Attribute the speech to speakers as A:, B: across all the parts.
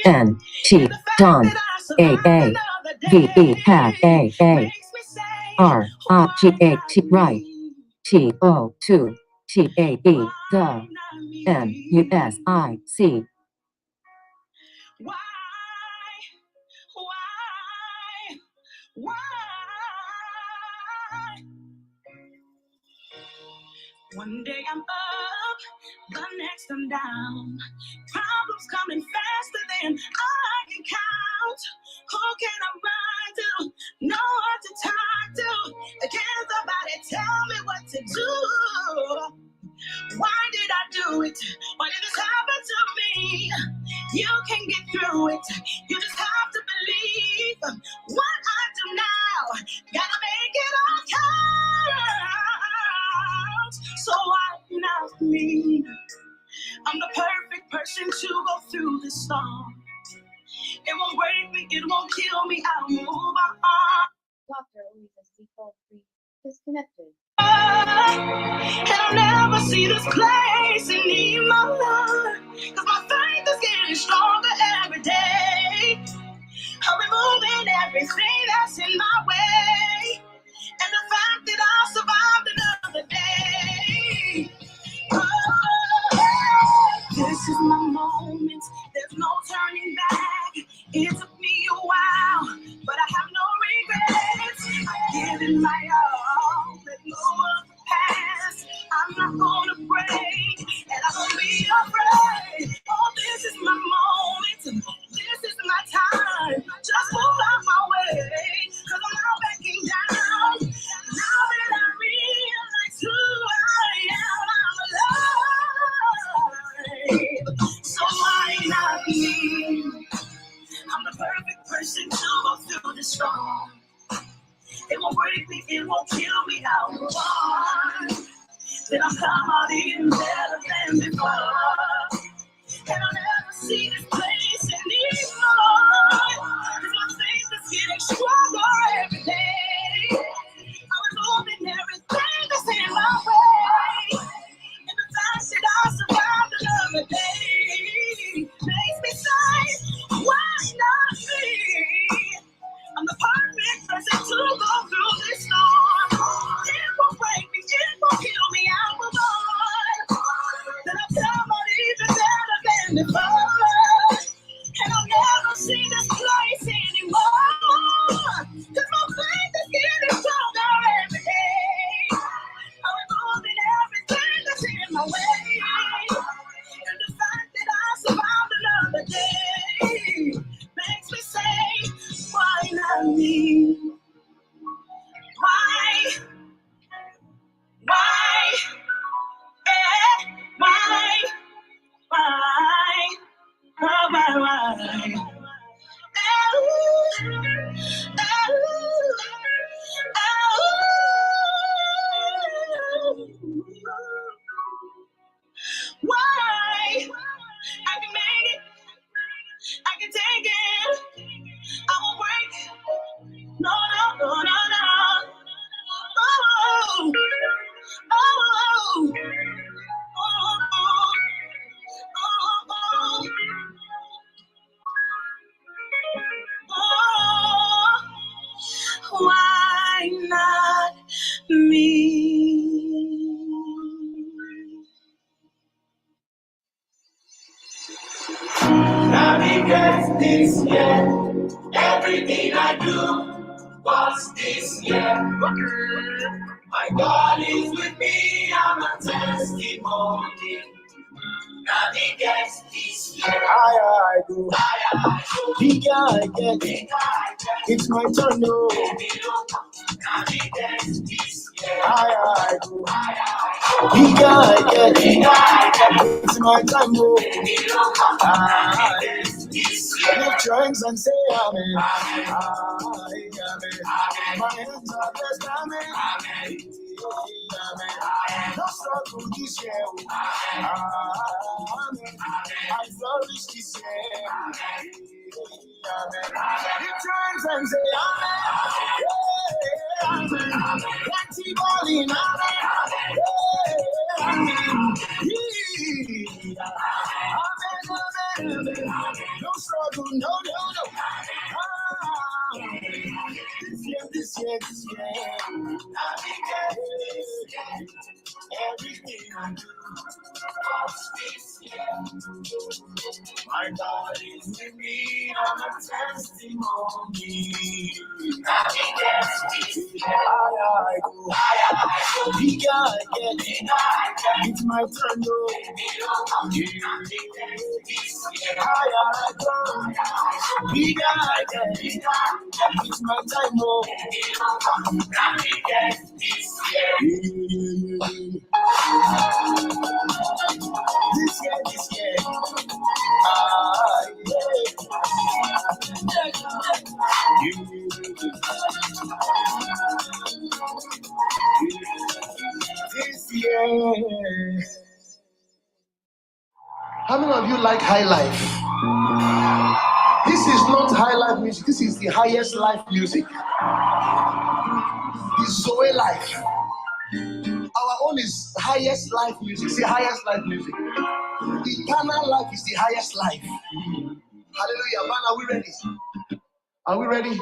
A: N T Don A V E Hat A R G A T right T O 2 T A E the N U S I C.
B: Why? One day I'm up, the next I'm down. Problems coming faster than I can count. Who can I run to? Know what to talk to? Can somebody tell me what to do? Why did I do it? Why did this happen to me? You can get through it. You just have to believe what I do now. Gotta make it all count. So why not me? I'm the perfect person to go through the storm. It won't break me, it won't kill me. I'll move on.
C: Doctor Elisa's default free disconnected.
B: And I'll never see this place anymore. Cause my faith is getting stronger every day. I'm removing everything that's in my way. And the fact that I survived another day. Oh, this is my moment. There's no turning back. It took me a while, but I have no regrets. I'm giving my all. Let go of the past. I'm not gonna break, and I won't be afraid. Oh, this is my moment. This is my time. Just move out my way, cause I'm not backing down. Now that I realize who I am, I'm alive. So why not me? I'm the perfect person to go through the storm. It won't break me, it won't kill me, I'll move on. Then I'll come out even better than before. And I'll never see this place anymore. Cause my faith is getting stronger every day. I'm removing everything that's in my way. And the fact that I survived another day makes me say, why not me? I'm the perfect person to go through this storm. It won't break me, it won't kill me, I'll move on. Then I'll come out even better than before. And I'll never see this place anymore. Cause my faith is getting stronger every day. I'm removing everything that's in my way. And the fact that I survived another day makes me say, why not me? Why? Why? Why? Why? Why? Why? I can make it. I can take it. I won't break. No. Oh. Why not me? Navigate this year, everything I do was this year. My God is with me, I'm a testimony. Navigate this year,
D: I go, big I get, it's my turn, no.
B: Navigate this year,
D: I go, big I get, it's my time, no. Lift your hands and say amen. Amen. My hands are blessed, amen. Amen. No struggle this year, amen. I flourish this year, amen. Lift your hands and say amen. Amen. Plenty balling, amen. Amen. Amen. No struggle get this year. Everything I do, my God is with me. I'm a testimony. I go. Bigger I get. It's my turn, though. Higher I go. Bigger I get. It's my time, oh. This year. This year. How many of you like high life? This is not high life music. This is the highest life music. It's Zoe life. Our own is highest life music. It's the highest life music. Eternal life is the highest life. Hallelujah. Man, are we ready? Are we ready?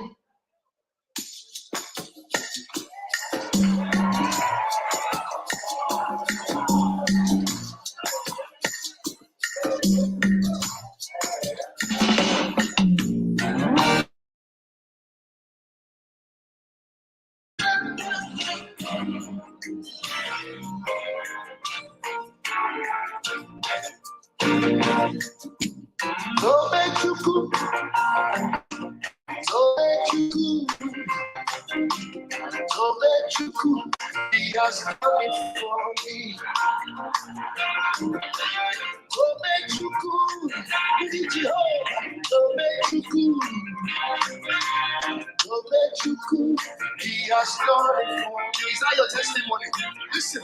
D: So make you cool. So make you cool. So make you cool. He has done it for me. So make you cool. So make you cool. So make you cool. He has done it for me. Is that your testimony? Listen.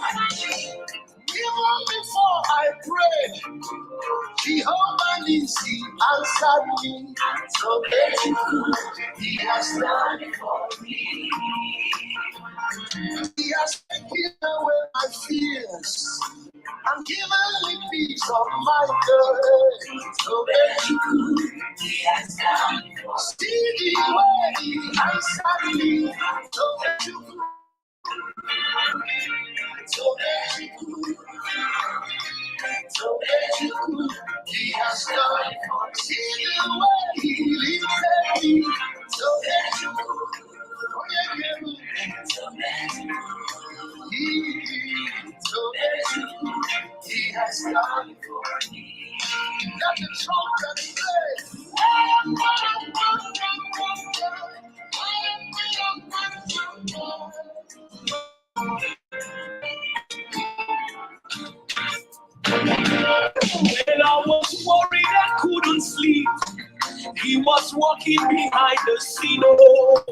D: Even before I prayed, Jehovah Nissi answered me. So make you cool. He has done it for me. He has taken away my fears and given me peace of mind. So make you cool. He has done it for me. See the way he answered me. So make you cool. So make you cool. So make you cool. He has done it for me. See the way he lifted me. So make you cool. Oh, yeah. So make you cool. He has done it for me. Got the trumpet play. When I was worried I couldn't sleep, he was walking behind the scene. Oh,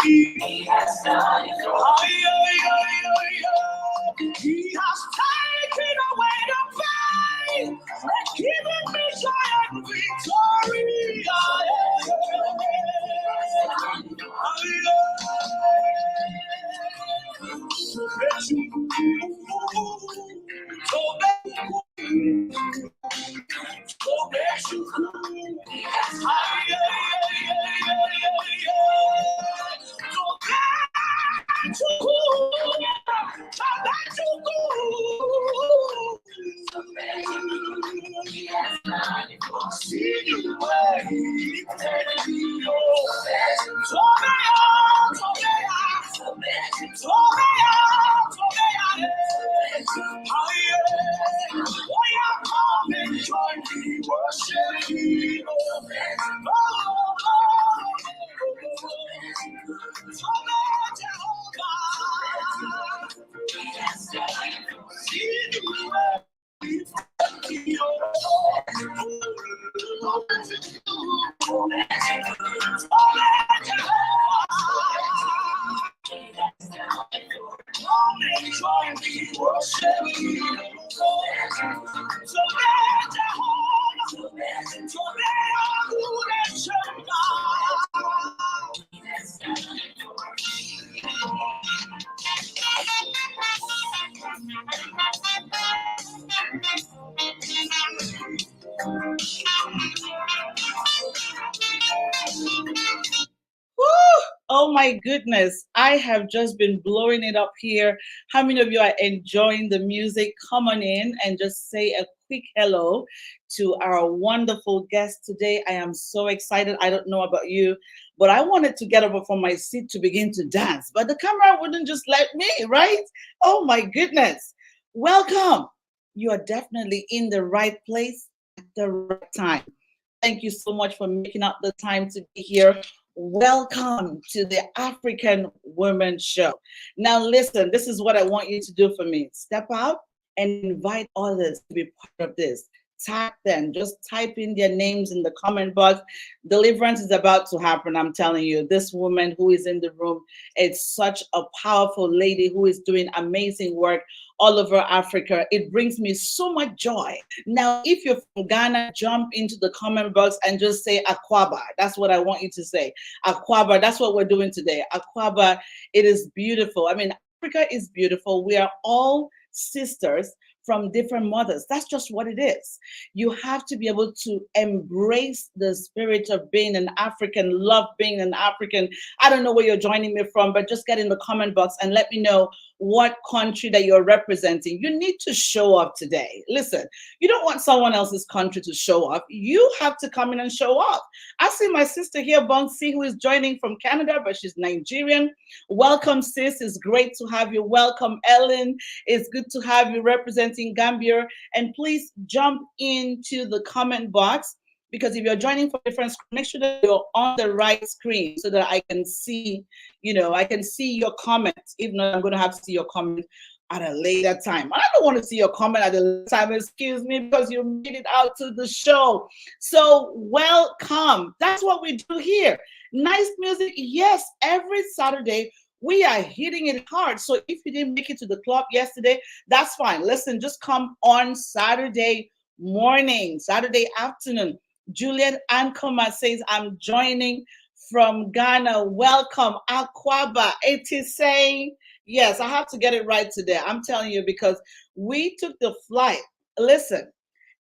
D: he has done it for me. He has taken away the pain and given me joy and victory.
B: Oh my goodness, I have just been blowing it up here. How many of you are enjoying the music? Come on in and just say a quick hello to our wonderful guest today. I am so excited. I don't know about you, but I wanted to get up from my seat to begin to dance, but the camera wouldn't just let me, right? Oh my goodness. Welcome. You are definitely in the right place at the right time. Thank you so much for making up the time to be here. Welcome to the African Women Show. Now, listen, this is what I want you to do for me. Step out and invite others to be part of this. Tag them, just type in their names in the comment box. Deliverance is about to happen. I'm telling you, this woman who is in the room is such a powerful lady who is doing amazing work all over Africa. It brings me so much joy. Now, if you're from Ghana, jump into the comment box and just say Aquaba. That's what I want you to say. Aquaba, that's what we're doing today. Aquaba, it is beautiful. I mean, Africa is beautiful. We are all sisters from different mothers. That's just what it is. You have to be able to embrace the spirit of being an African, love being an African. I don't know where you're joining me from, but just get in the comment box and let me know what country that you're representing. You need to show off today. Listen, you don't want someone else's country to show off. You have to come in and show off. I see my sister here, Bonsi, who is joining from Canada, but she's Nigerian. Welcome, sis. It's great to have you. Welcome, Ellen. It's good to have you representing Gambia. And please jump into the comment box, because if you're joining from different screen, make sure that you're on the right screen so that I can see, I can see your comments. If not, I'm going to have to see your comment at a later time. I don't want to see your comment at a later time, excuse me, because you made it out to the show. So welcome. That's what we do here. Nice music. Yes, every Saturday we are hitting it hard. So if you didn't make it to the club yesterday, that's fine. Listen, just come on Saturday morning, Saturday afternoon. Juliet Ankoma says, I'm joining from Ghana. Welcome, Aquaba. It is saying, yes, I have to get it right today. I'm telling you, because we took the flight. Listen,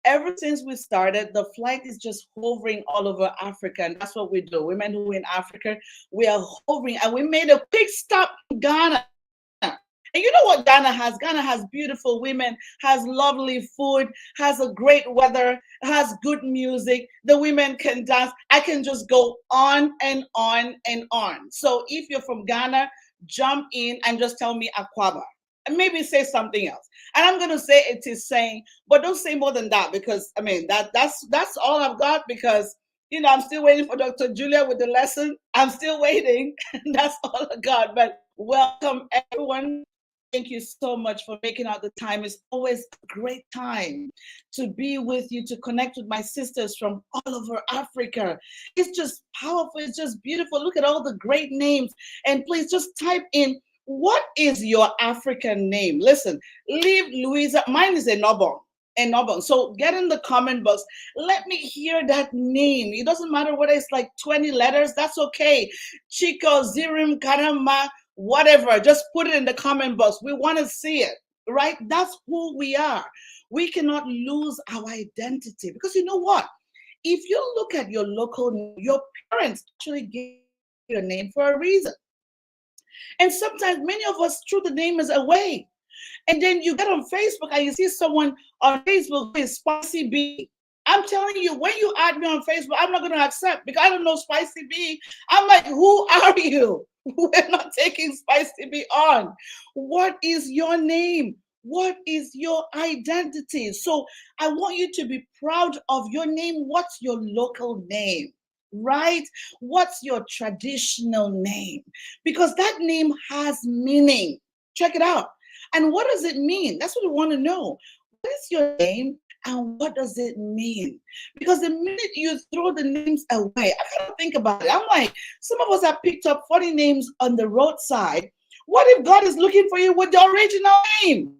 B: ever since we started, the flight is just hovering all over Africa. And that's what we do. Women who are in Africa, we are hovering. And we made a quick stop in Ghana. And you know what Ghana has? Ghana has beautiful women, has lovely food, has a great weather, has good music. The women can dance. I can just go on and on and on. So if you're from Ghana, jump in and just tell me Aquaba. And maybe say something else. And I'm gonna say it is saying, but don't say more than that, because I mean that's all I've got, because I'm still waiting for Dr. Julia with the lesson. I'm still waiting. That's all I got. But welcome everyone. Thank you so much for making out the time. It's always a great time to be with you, to connect with my sisters from all over Africa. It's just powerful. It's just beautiful. Look at all the great names. And please just type in, what is your African name? Listen, leave Louisa. Mine is Enobong. Enobong. So get in the comment box. Let me hear that name. It doesn't matter whether it's like 20 letters. That's okay. Chico, Zirim, Karama, whatever, just put it in the comment box. We want to see it, right? That's who we are. We cannot lose our identity, because you know what? If you look at your local, your parents actually gave your name for a reason. And sometimes many of us threw the names away. And then you get on Facebook and you see someone on Facebook who is Spicy B. I'm telling you, when you add me on Facebook, I'm not going to accept, because I don't know Spicy B. I'm like, who are you? We're not taking Spicy B on. What is your name? What is your identity? So I want you to be proud of your name. What's your local name? Right? What's your traditional name? Because that name has meaning. Check it out. And what does it mean? That's what we want to know. What is your name and what does it mean? Because the minute you throw the names away, I gotta think about it. I'm like, some of us have picked up 40 names on the roadside. What if God is looking for you with the original name?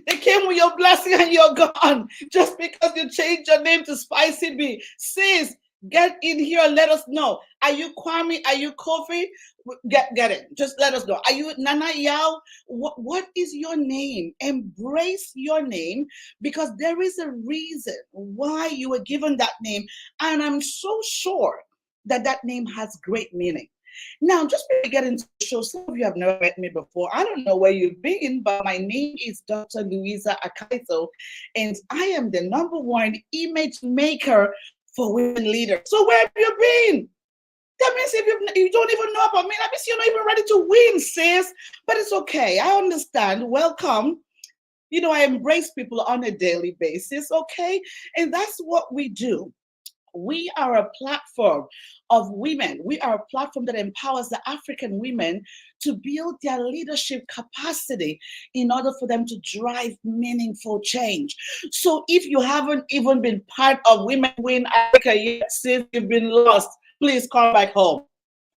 B: They came with your blessing and you're gone just because you changed your name to Spicy B. Sis, get in here and let us know. Are you Kwame? Are you Kofi? Get it. Just let us know. Are you Nana Yao? What is your name? Embrace your name, because there is a reason why you were given that name. And I'm so sure that name has great meaning. Now, just before we get into the show, some of you have never met me before. I don't know where you've been, but my name is Dr. Louisa Akaiso, and I am the #1 image maker for women leaders. So where have you been? That means if you don't even know about me, that means you're not even ready to win, sis. But it's okay. I understand. Welcome. You know, I embrace people on a daily basis, okay? And that's what we do. We are a platform of women. We are a platform that empowers the African women to build their leadership capacity in order for them to drive meaningful change. So if you haven't even been part of Women Win Africa yet, since you've been lost, please come back home.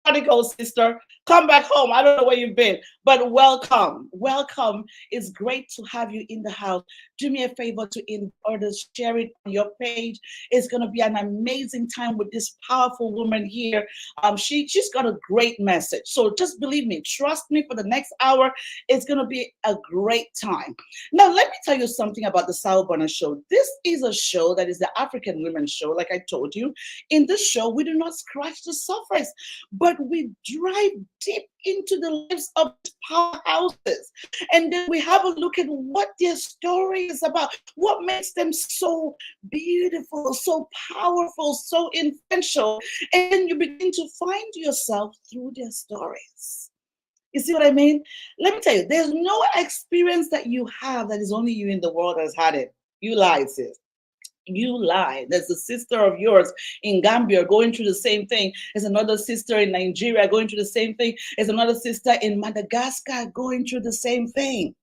B: Prodigal sister, come back home. I don't know where you've been, but welcome. Welcome. It's great to have you in the house. Do me a favor to invite others, share it on your page. It's going to be an amazing time with this powerful woman here. She's got a great message. So just believe me, trust me, for the next hour, it's going to be a great time. Now, let me tell you something about the SAWUUBONAA show. This is a show that is the African women's show, like I told you. In this show, we do not scratch the surface, but we drive deep into the lives of powerhouses. And then we have a look at what their story is about, what makes them so beautiful, so powerful, so influential. And then you begin to find yourself through their stories. You see what I mean? Let me tell you, there's no experience that you have that is only you in the world has had it. You lie, sis. You lie. There's a sister of yours in Gambia going through the same thing. There's another sister in Nigeria going through the same thing. There's another sister in Madagascar going through the same thing.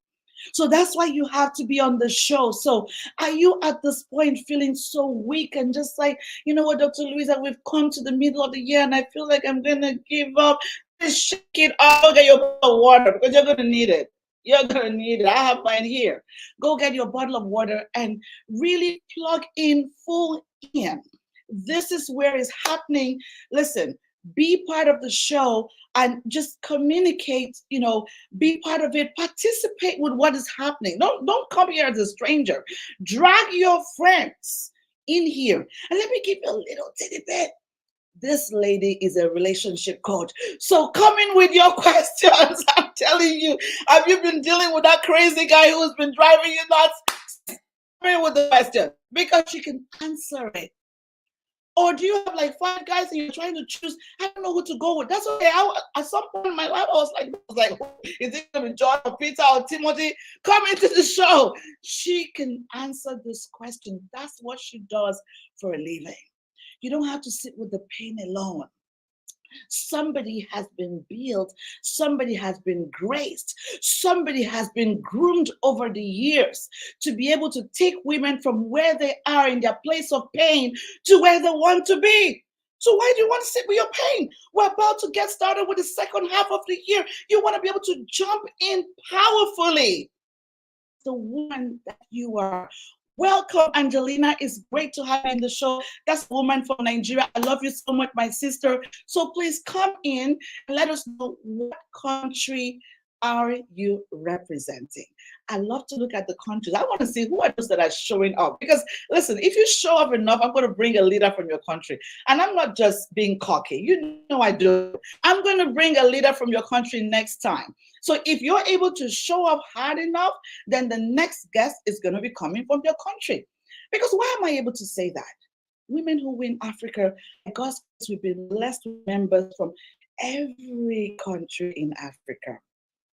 B: So that's why you have to be on the show. So are you at this point feeling so weak and just like, you know what, Dr. Louisa, we've come to the middle of the year and I feel like I'm going to give up. Just shake it off. Go get your bottle of water because you're going to need it. You're going to need it. I have mine here. Go get your bottle of water and really plug in full in. This is where it's happening. Listen, be part of the show and just communicate, you know, be part of it, participate with what is happening. Don't come here as a stranger. Drag your friends in here. And let me give you a little tidbit. bit. This lady is a relationship coach. So come in with your questions. I'm telling you, have you been dealing with that crazy guy who's been driving you nuts? Come in with the question because she can answer it. Or do you have like 5 guys and you're trying to choose? I don't know who to go with. That's okay. At some point in my life, I was like, is it going to be John or Peter or Timothy? Come into the show. She can answer this question. That's what she does for a living. You don't have to sit with the pain alone. Somebody has been built, somebody has been graced, somebody has been groomed over the years to be able to take women from where they are in their place of pain to where they want to be. So why do you want to sit with your pain? We're about to get started with the second half of the year. You want to be able to jump in powerfully. The woman that you are. Welcome, Angelina. It's great to have you in the show. That's a woman from Nigeria. I love you so much, my sister. So please come in and let us know what country are you representing. I love to look at the countries. I want to see who are those that are showing up. Because listen, if you show up enough, I'm going to bring a leader from your country. And I'm not just being cocky. You know I do. I'm going to bring a leader from your country next time. So if you're able to show up hard enough, then the next guest is going to be coming from your country. Because why am I able to say that? Women Who Win Africa, God's grace, we've been blessed with members from every country in Africa.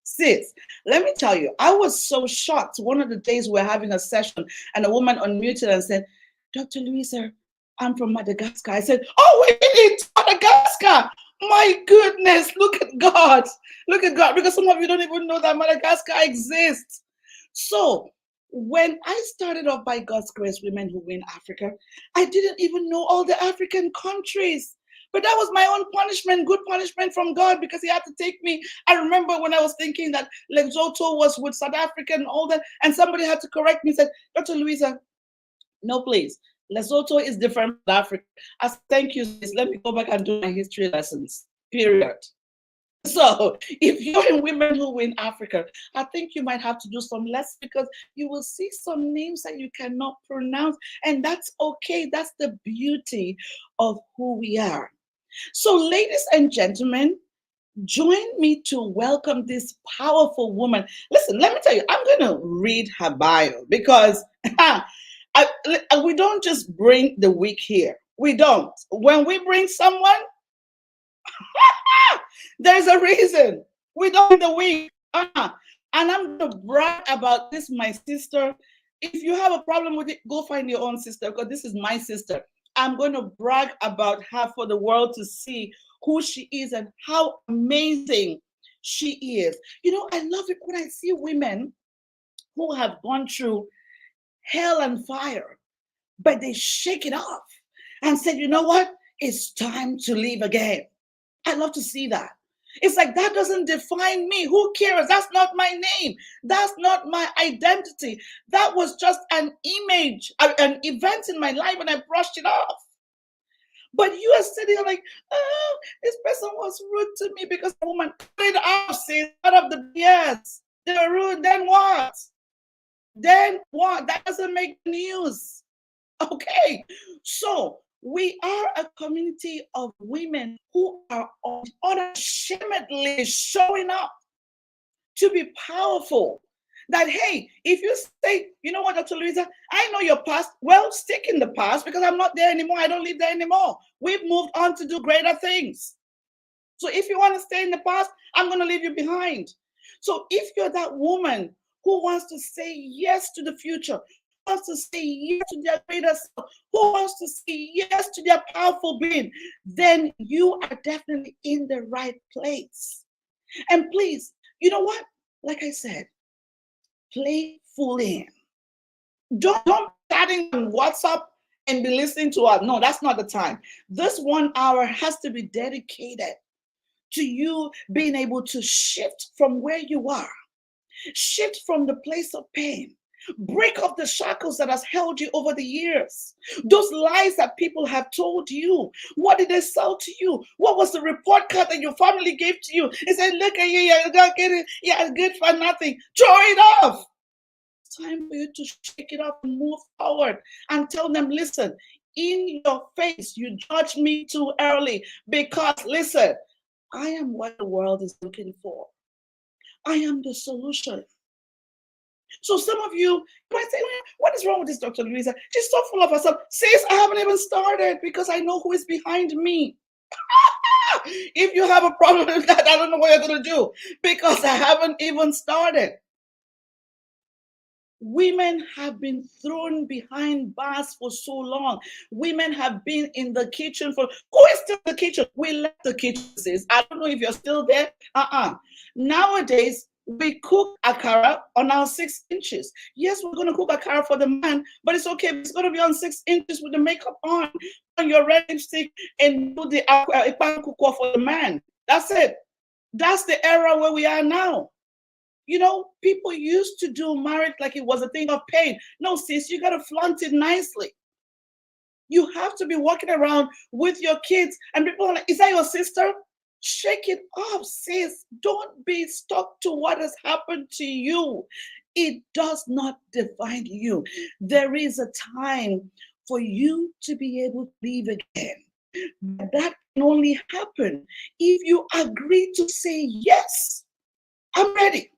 B: Sis, let me tell you, I was so shocked. One of the days we were having a session and a woman unmuted and said, Dr. Louisa, I'm from Madagascar. I said, oh, wait, it's Madagascar. My goodness, look at God. Look at God. Because some of you don't even know that Madagascar exists. So when I started off by God's grace, Women Who Win Africa, I didn't even know all the African countries. But that was my own punishment, good punishment from God, because he had to take me. I remember when I was thinking that Lesotho was with South Africa and all that, and somebody had to correct me and said, Dr. Louisa, no, please. Lesotho is different from Africa. I said, thank you, sis. Let me go back and do my history lessons, period. So if you're in Women Who Win Africa, I think you might have to do some lessons because you will see some names that you cannot pronounce. And that's okay. That's the beauty of who we are. So, ladies and gentlemen, join me to welcome this powerful woman. Listen, let me tell you, I'm going to read her bio because we don't just bring the weak here. We don't. When we bring someone, there's a reason. We don't bring the weak. And I'm going to brag about this, my sister. If you have a problem with it, go find your own sister because this is my sister. I'm going to brag about her for the world to see who she is and how amazing she is. You know, I love it when I see women who have gone through hell and fire, but they shake it off and said, you know what? It's time to live again. I love to see that. It's like that doesn't define me. Who cares? That's not my name. That's not my identity. That was just an image, an event in my life, and I brushed it off. But you are sitting there like, oh, this person was rude to me because a woman cut it off, sis, out of the BS. They were rude. Then what? Then what? That doesn't make news. Okay. So we are a community of women who are unashamedly showing up to be powerful. That, hey, if you say, you know what, Dr. Louisa, I know your past, well, stick in the past because I'm not there anymore. I don't live there anymore. We've moved on to do greater things. So if you want to stay in the past, I'm going to leave you behind. So if you're that woman who wants to say yes to the future, who wants to say yes to their greater self, who wants to say yes to their powerful being, then you are definitely in the right place. And please, you know what? Like I said, play full in. Don't be chatting on WhatsApp and be listening to us. No, that's not the time. This 1 hour has to be dedicated to you being able to shift from where you are, shift from the place of pain, break off the shackles that has held you over the years, those lies that people have told you. What did they sell to you? What was the report card that your family gave to you? They said, look at you, you're not getting, yeah, good for nothing. Throw it off. It's time for you to shake it up and move forward and tell them, listen, in your face, you judge me too early because, listen, I am what the world is looking for. I am the solution. So some of you might say, what is wrong with this Dr. Louisa? She's so full of herself. Sis, I haven't even started because I know who is behind me. If you have a problem with that, I don't know what you're going to do because I haven't even started. Women have been thrown behind bars for so long. Women have been in the kitchen for, who is still in the kitchen? We left the kitchen, sis. I don't know if you're still there. Nowadays, we cook akara on our 6 inches. Yes, we're going to cook akara for the man, but it's okay. It's going to be on 6 inches with the makeup on your red lipstick and do the kukwa for the man. That's it. That's the era where we are now. You know, people used to do marriage like it was a thing of pain. No, sis, you got to flaunt it nicely. You have to be walking around with your kids and people are like, is that your sister? Shake it off, sis. Don't be stuck to what has happened to you. It does not define you. There is a time for you to be able to live again. But that can only happen if you agree to say, yes, I'm ready.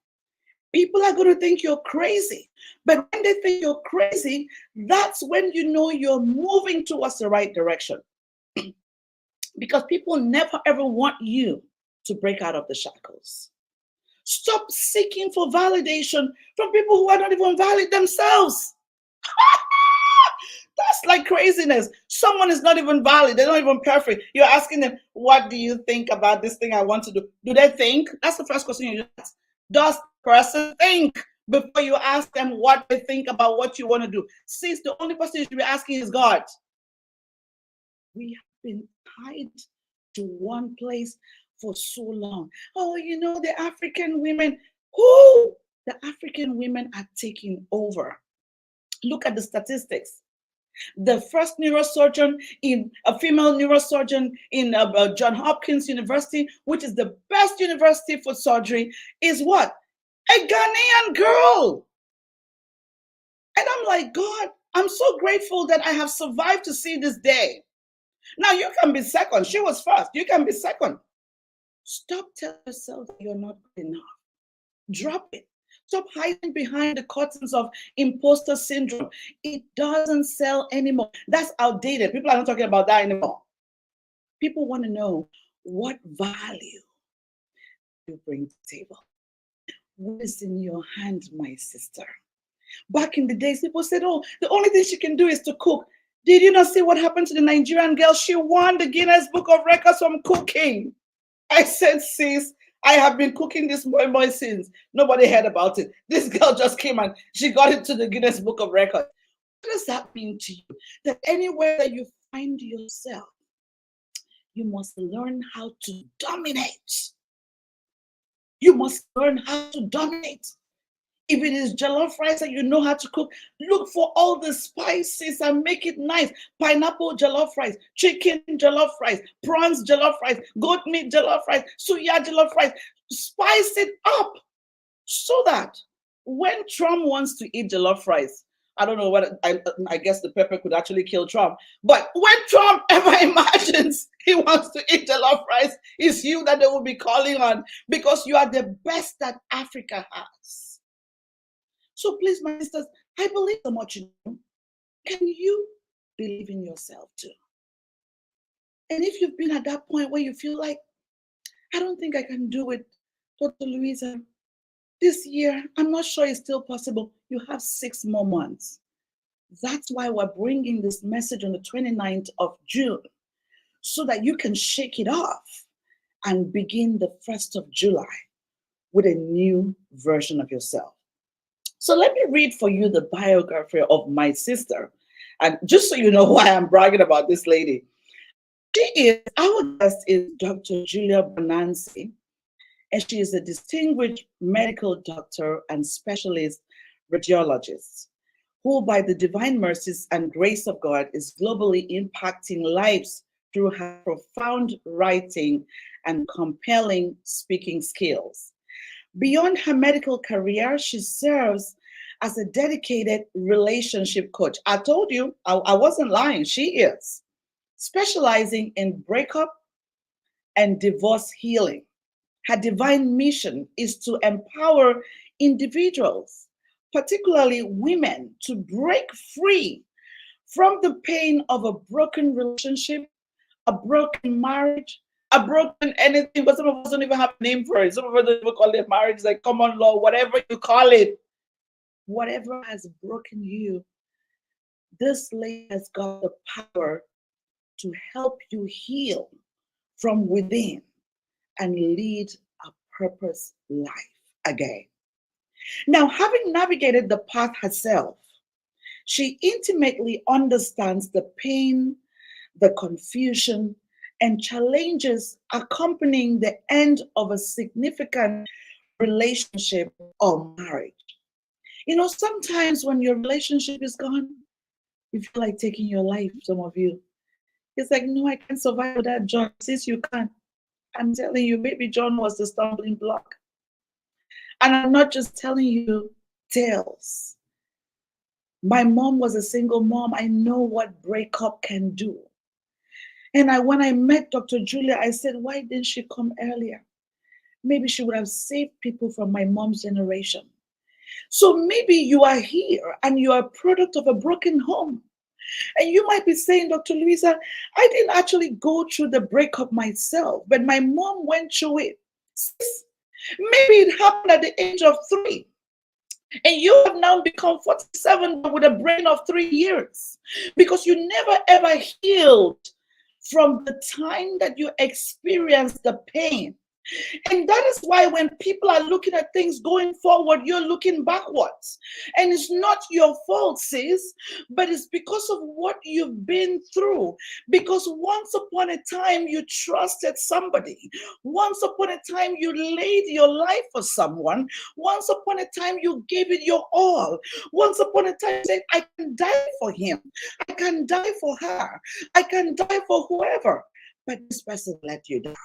B: People are going to think you're crazy. But when they think you're crazy, that's when you know you're moving towards the right direction. Because people never ever want you to break out of the shackles. Stop seeking for validation from people who are not even valid themselves. That's like craziness. Someone is not even valid. They're not even perfect. You're asking them, what do you think about this thing I want to do? Do they think? That's the first question you ask. Does the person think before you ask them what they think about what you want to do? Since the only person you should be asking is God. We have been tied to one place for so long. Oh, you know, the African women, the African women are taking over. Look at the statistics. The first neurosurgeon a female neurosurgeon in Johns Hopkins University, which is the best university for surgery, is what? A Ghanaian girl. And I'm like, God, I'm so grateful that I have survived to see this day. Now you can be second. She was first. You can be second. Stop telling yourself that you're not good enough. Drop it. Stop hiding behind the curtains of imposter syndrome. It doesn't sell anymore. That's outdated. People are not talking about that anymore. People want to know, what value you bring to the table. What is in your hand, my sister? Back in the days, people said, oh, the only thing she can do is to cook. Did you not see what happened to the Nigerian girl? She won the Guinness Book of Records from cooking. I said, sis, I have been cooking this moi since. Nobody heard about it. This girl just came and she got into the Guinness Book of Records. What does that mean to you? That anywhere that you find yourself, you must learn how to dominate. You must learn how to dominate. If it is jollof rice and you know how to cook, look for all the spices and make it nice. Pineapple jollof rice, chicken jollof rice, prawns jollof rice, goat meat jollof rice, suya jollof rice. Spice it up so that when Trump wants to eat jollof rice, I don't know what, I guess the pepper could actually kill Trump. But when Trump ever imagines he wants to eat jollof rice, it's you that they will be calling on, because you are the best that Africa has. So please, my sisters, I believe so much in you. Can you believe in yourself too? And if you've been at that point where you feel like, I don't think I can do it, Dr. Louisa, this year, I'm not sure it's still possible. You have 6 more months. That's why we're bringing this message on the 29th of June, so that you can shake it off and begin the 1st of July with a new version of yourself. So let me read for you the biography of my sister. And just so you know why I'm bragging about this lady. Our guest is Dr. Julia Bonanzi, and she is a distinguished medical doctor and specialist radiologist, who by the divine mercies and grace of God is globally impacting lives through her profound writing and compelling speaking skills. Beyond her medical career, she serves as a dedicated relationship coach. I told you, I wasn't lying, she is, specializing in breakup and divorce healing. Her divine mission is to empower individuals, particularly women, to break free from the pain of a broken relationship, a broken marriage, a broken anything, but some of us don't even have a name for it. Some of us don't even call it marriage, like common law, whatever you call it. Whatever has broken you, this lady has got the power to help you heal from within and lead a purpose life again. Now, having navigated the path herself, she intimately understands the pain, the confusion, and challenges accompanying the end of a significant relationship or marriage. You know, sometimes when your relationship is gone, you feel like taking your life, some of you. It's like, no, I can't survive without John. Since you can, I'm telling you, maybe John was the stumbling block. And I'm not just telling you tales. My mom was a single mom. I know what breakup can do. And when I met Dr. Julia, I said, why didn't she come earlier? Maybe she would have saved people from my mom's generation. So maybe you are here and you are a product of a broken home. And you might be saying, Dr. Louisa, I didn't actually go through the breakup myself, but my mom went through it. Maybe it happened at the age of 3. And you have now become 47 with a brain of 3 years, because you never ever healed from the time that you experienced the pain. And that is why when people are looking at things going forward, you're looking backwards. And it's not your fault, sis, but it's because of what you've been through. Because once upon a time, you trusted somebody. Once upon a time, you laid your life for someone. Once upon a time, you gave it your all. Once upon a time, you said, I can die for him. I can die for her. I can die for whoever. But this person let you down.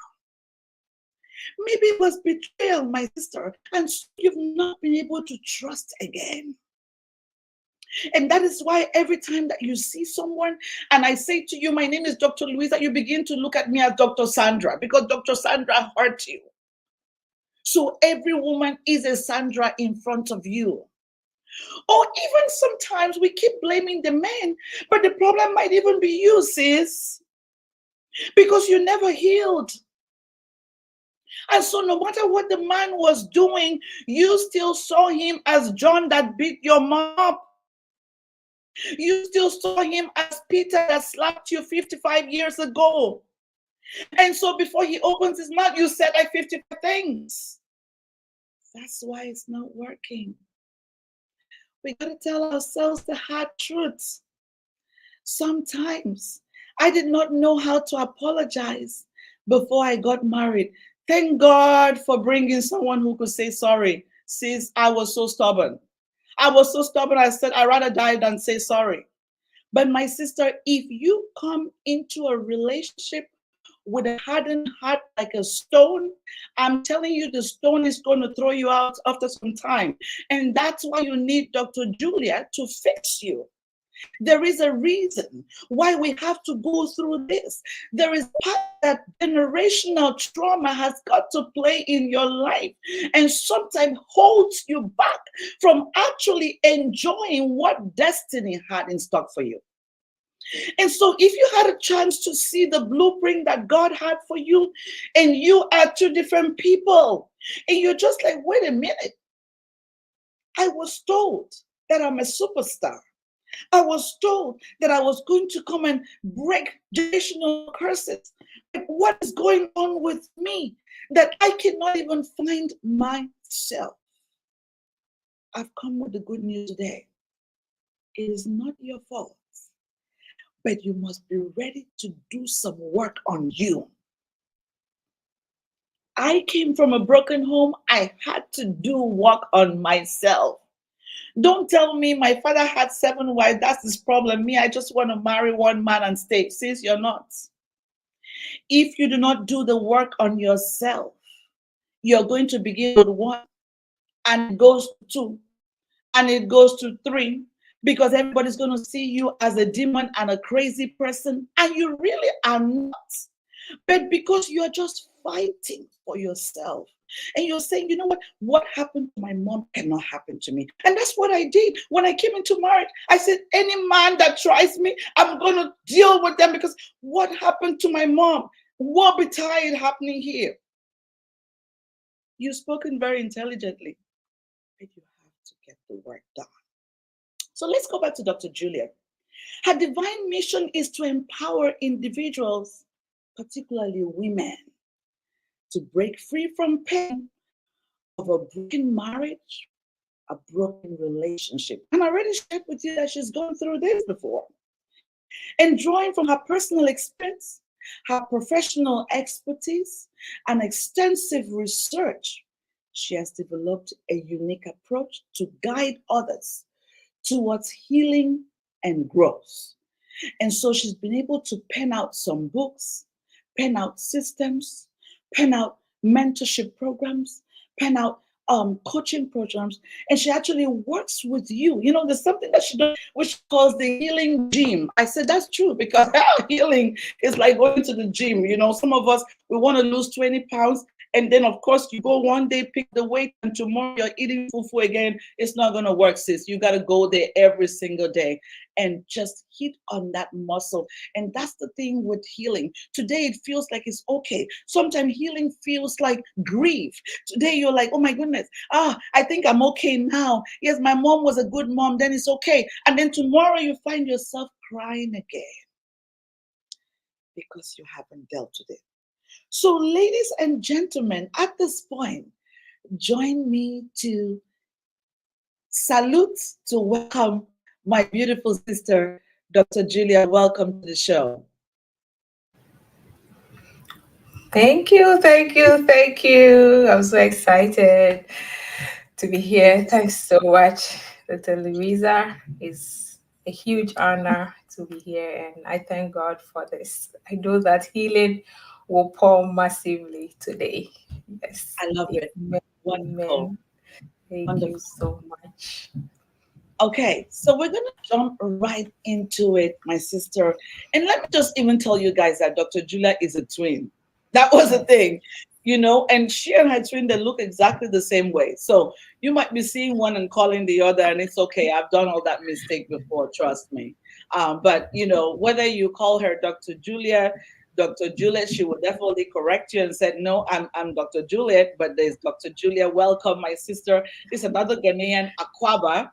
B: Maybe it was betrayal, my sister, and so you've not been able to trust again. And that is why every time that you see someone and I say to you, my name is Dr. Louisa, you begin to look at me as Dr. Sandra because Dr. Sandra hurt you. So every woman is a Sandra in front of you. Or even sometimes we keep blaming the men, but the problem might even be you, sis, because you never healed. And so no matter what the man was doing, you still saw him as John that beat your mom up. You still saw him as Peter that slapped you 55 years ago. And so before he opens his mouth, you said like 55 things. That's why it's not working. We got to tell ourselves the hard truths. Sometimes I did not know how to apologize before I got married. Thank God for bringing someone who could say sorry. Sis, I was so stubborn. I said, I'd rather die than say sorry. But my sister, if you come into a relationship with a hardened heart like a stone, I'm telling you, the stone is going to throw you out after some time. And that's why you need Dr. Julia to fix you. There is a reason why we have to go through this. There is part that generational trauma has got to play in your life and sometimes holds you back from actually enjoying what destiny had in stock for you. And so if you had a chance to see the blueprint that God had for you and you are two different people and you're just like, wait a minute, I was told that I'm a superstar. I was told that I was going to come and break generational curses. What is going on with me that I cannot even find myself? I've come with the good news today. It is not your fault, but you must be ready to do some work on you. I came from a broken home. I had to do work on myself. Don't tell me my father had 7 wives. That's his problem. Me, I just want to marry one man and stay. Sis, you're not. If you do not do the work on yourself, you're going to begin with 1 and it goes to 2 and it goes to 3 because everybody's going to see you as a demon and a crazy person. And you really are not. But because you're just fighting for yourself. And you're saying, you know what happened to my mom cannot happen to me. And that's what I did. When I came into marriage, I said, any man that tries me, I'm going to deal with them because what happened to my mom? What betide happening here? You've spoken very intelligently, but you have to get the work done. So let's go back to Dr. Julia. Her divine mission is to empower individuals, particularly women, to break free from pain of a broken marriage, a broken relationship. And I already shared with you that she's gone through this before. And drawing from her personal experience, her professional expertise, and extensive research, she has developed a unique approach to guide others towards healing and growth. And so she's been able to pen out some books, pen out systems, pen out mentorship programs, pen out coaching programs, and she actually works with you. You know, there's something that she does which calls the healing gym. I said that's true because healing is like going to the gym. You know, some of us, we want to lose 20 pounds. And then, of course, you go one day, pick the weight, and tomorrow you're eating fufu again. It's not going to work, sis. You got to go there every single day and just hit on that muscle. And that's the thing with healing. Today, it feels like it's okay. Sometimes healing feels like grief. Today, you're like, oh my goodness, I think I'm okay now. Yes, my mom was a good mom, then it's okay. And then tomorrow, you find yourself crying again because you haven't dealt with it. So, ladies and gentlemen, at this point, join me to salute, to welcome my beautiful sister, Dr. Julia. Welcome to the show.
E: Thank you, thank you, thank you. I'm so excited to be here. Thanks so much, Dr. Louisa. It's a huge honor to be here, and I thank God for this. I know that healing will pour massively today. Yes.
B: I love it. Wonderful.
E: Amen. Thank you
B: Wonderful.
E: so much.
B: Okay, so we're gonna jump right into it, my sister. And let me just even tell you guys that Dr. Julia is a twin. That was a
E: Yes.
B: thing, and she and her twin, they look exactly the same way. So you might be seeing one and calling the other, and it's okay. I've done all that mistake before, trust me. But whether you call her Dr. Juliet, she will definitely correct you and said, no, I'm Dr. Juliet, but there's Dr. Julia. Welcome, my sister. It's another Ghanaian, Aquaba.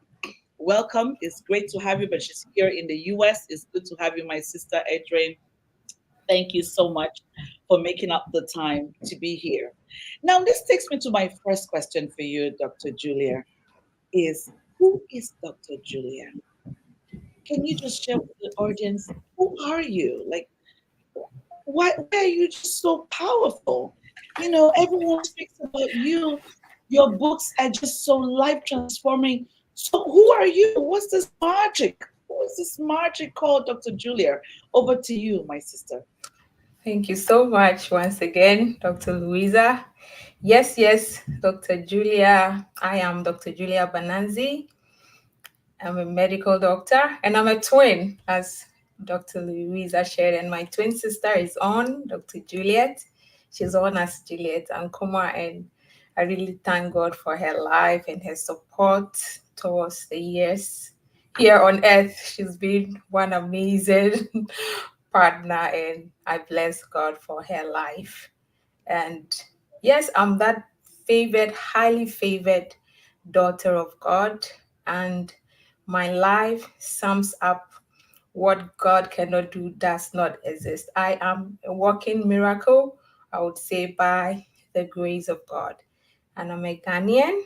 B: Welcome. It's great to have you, but she's here in the US. It's good to have you, my sister Adrian. Thank you so much for making up the time to be here. Now, this takes me to my first question for you, Dr. Julia, is who is Dr. Julia? Can you just share with the audience, who are you? Like, why are you just so powerful? Everyone speaks about you. Your books are just so life transforming. So, who are you? What's this magic? Who is this magic called Dr. Julia? Over to you, my sister.
E: Thank you so much once again, Dr. Louisa. Yes, yes, Dr. Julia. I am Dr. Julia Bananzi. I'm a medical doctor and I'm a twin, as Dr. Louisa shared. And my twin sister is on, Dr. Juliet. She's on as Juliet Ankoma. And I really thank God for her life and her support towards the years here on earth. She's been one amazing partner, and I bless God for her life. And yes, I'm that favored, highly favored daughter of God. And my life sums up what God cannot do does not exist. I am a walking miracle, I would say, by the grace of God. And I'm a Ghanaian.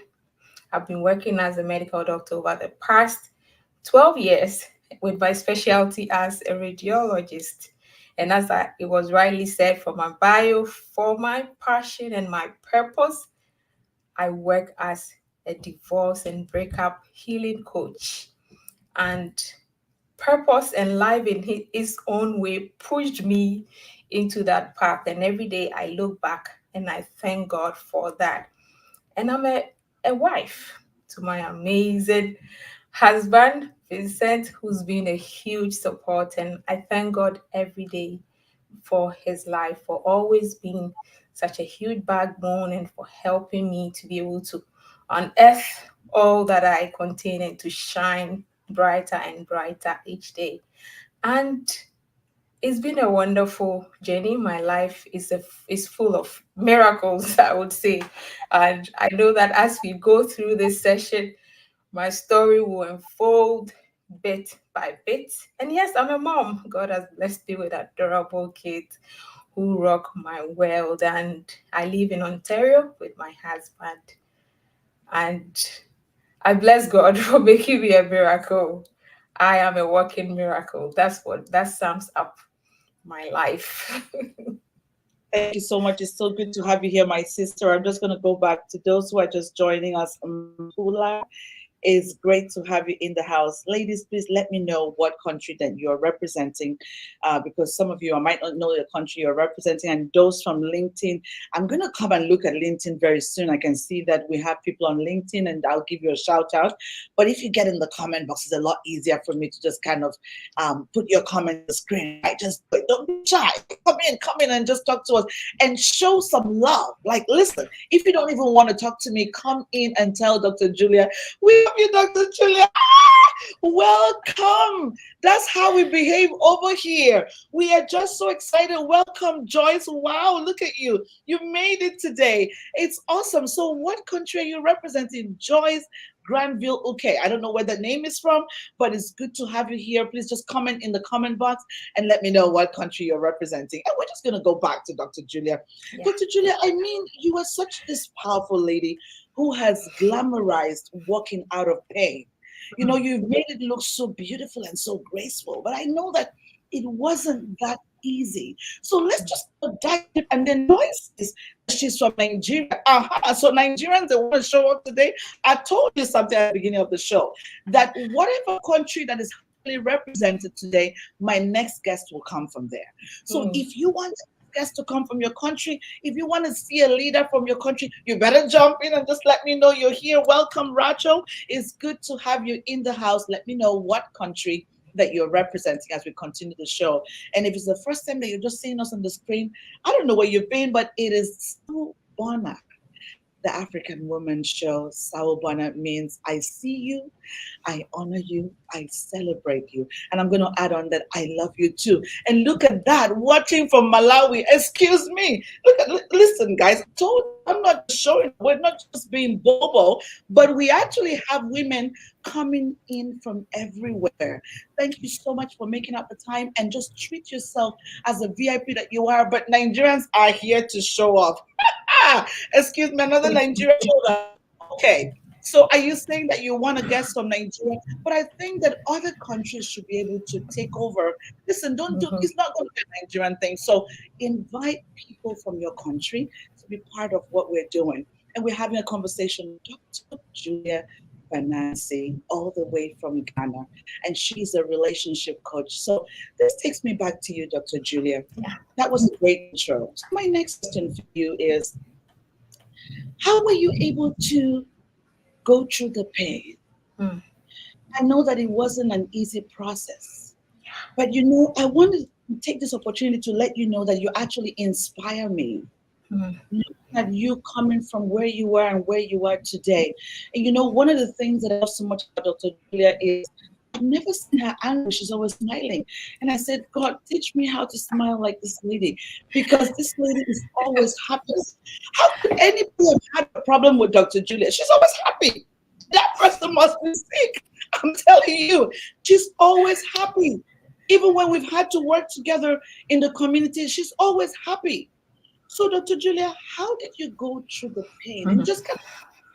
E: I've been working as a medical doctor over the past 12 years with my specialty as a radiologist. And it was rightly said from my bio, for my passion and my purpose, I work as a divorce and breakup healing coach. And purpose and life in its own way pushed me into that path. And every day I look back and I thank God for that. And I'm a wife to my amazing husband, Vincent, who's been a huge support. And I thank God every day for his life, for always being such a huge backbone and for helping me to be able to unearth all that I contain and to shine brighter and brighter each day. And it's been a wonderful journey. My life is full of miracles, I would say. And I know that as we go through this session, my story will unfold bit by bit. And yes, I'm a mom. God has blessed me with adorable kids who rock my world. And I live in Ontario with my husband. And I bless God for making me a miracle. I am a walking miracle. That sums up my life.
B: Thank you so much. It's so good to have you here, my sister. I'm just going to go back to those who are just joining us. Mpula, it's great to have you in the house. Ladies, please let me know what country that you're representing, because some of you I might not know the country you're representing. And those from LinkedIn, I'm going to come and look at LinkedIn very soon. I can see that we have people on LinkedIn, and I'll give you a shout out. But if you get in the comment box, it's a lot easier for me to just kind of put your comment on the screen. I just don't be shy. Come in and just talk to us and show some love. Like, listen, if you don't even want to talk to me, come in and tell Dr. Julia, we love you, Dr. Julia. Welcome. That's how we behave over here. We are just so excited. Welcome, Joyce. Wow, look at you. You made it today. It's awesome. So, what country are you representing? Joyce Granville. Okay, I don't know where the name is from, but it's good to have you here. Please just comment in the comment box and let me know what country you're representing. And we're just going to go back to Dr. Julia.
E: Yeah.
B: Dr. Julia, I mean, you are such this powerful lady who has glamorized walking out of pain. You've made it look so beautiful and so graceful, but I know that it wasn't that easy. So let's just dive in. And then Joyce is she's from Nigeria. So Nigerians that want to show up today, I told you something at the beginning of the show that whatever country that is highly represented today, my next guest will come from there. So if you want to guests to come from your country, if you want to see a leader from your country, you better jump in and just let me know you're here. Welcome, Racho. It's good to have you in the house. Let me know what country that you're representing as we continue the show. And if it's the first time that you're just seeing us on the screen, I don't know where you've been, but it is Sawubona, the African Woman Show. Sawubona means I see you, I honor you, I celebrate you. And I'm going to add on that I love you too. And look at that, watching from Malawi. Excuse me. Listen, guys, I'm not showing, we're not just being bobo, but we actually have women coming in from everywhere. Thank you so much for making up the time and just treat yourself as a VIP that you are. But Nigerians are here to show off. Excuse me, another Nigerian shoulder. Okay. So are you saying that you want to get some Nigeria? But I think that other countries should be able to take over. Listen, don't do it's not going to be a Nigerian thing. So invite people from your country to be part of what we're doing. And we're having a conversation with Dr. Julia Banansi, all the way from Ghana. And she's a relationship coach. So this takes me back to you, Dr. Julia. That was a great intro. So my next question for you is, how were you able to go through the pain? I know that it wasn't an easy process, but I wanted to take this opportunity to let you know that you actually inspire me. Looking at you coming from where you were and where you are today. And one of the things that I love so much about Dr. Julia is I've never seen her angry. She's always smiling. And I said, God, teach me how to smile like this lady, because this lady is always happy. How could anybody have had a problem with Dr. Julia? She's always happy. That person must be sick. I'm telling you, she's always happy. Even when we've had to work together in the community, she's always happy. So, Dr. Julia, how did you go through the pain? And just kind of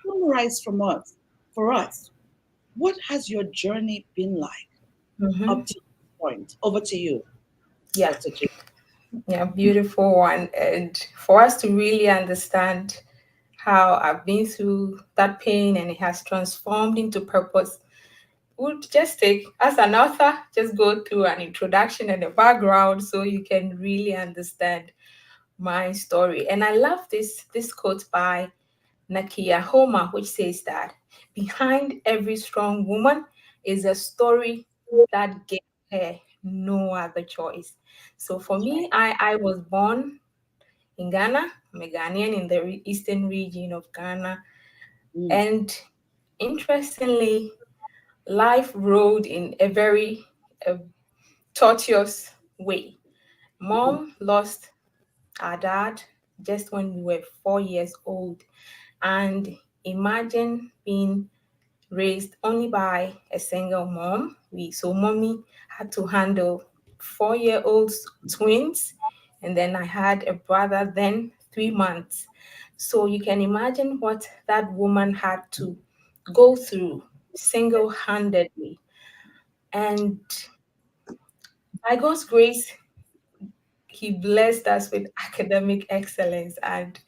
B: summarize for us, what has your journey been like up to this point? Over to you, Dr. Julia.
E: Yeah, beautiful one. And for us to really understand how I've been through that pain and it has transformed into purpose, would just take, as an author, just go through an introduction and a background so you can really understand my story. And I love this quote by Nakia Homa, which says that behind every strong woman is a story that gave her no other choice. So for me, I was born in Ghana. I'm a Ghanaian in the eastern region of Ghana. And interestingly, life rode in a very tortuous way. Mom lost our dad just when we were 4 years old. And imagine being raised only by a single mom. So mommy had to handle 4-year-old twins, and then I had a brother then 3 months. So you can imagine what that woman had to go through single-handedly. And by God's grace, he blessed us with academic excellence, and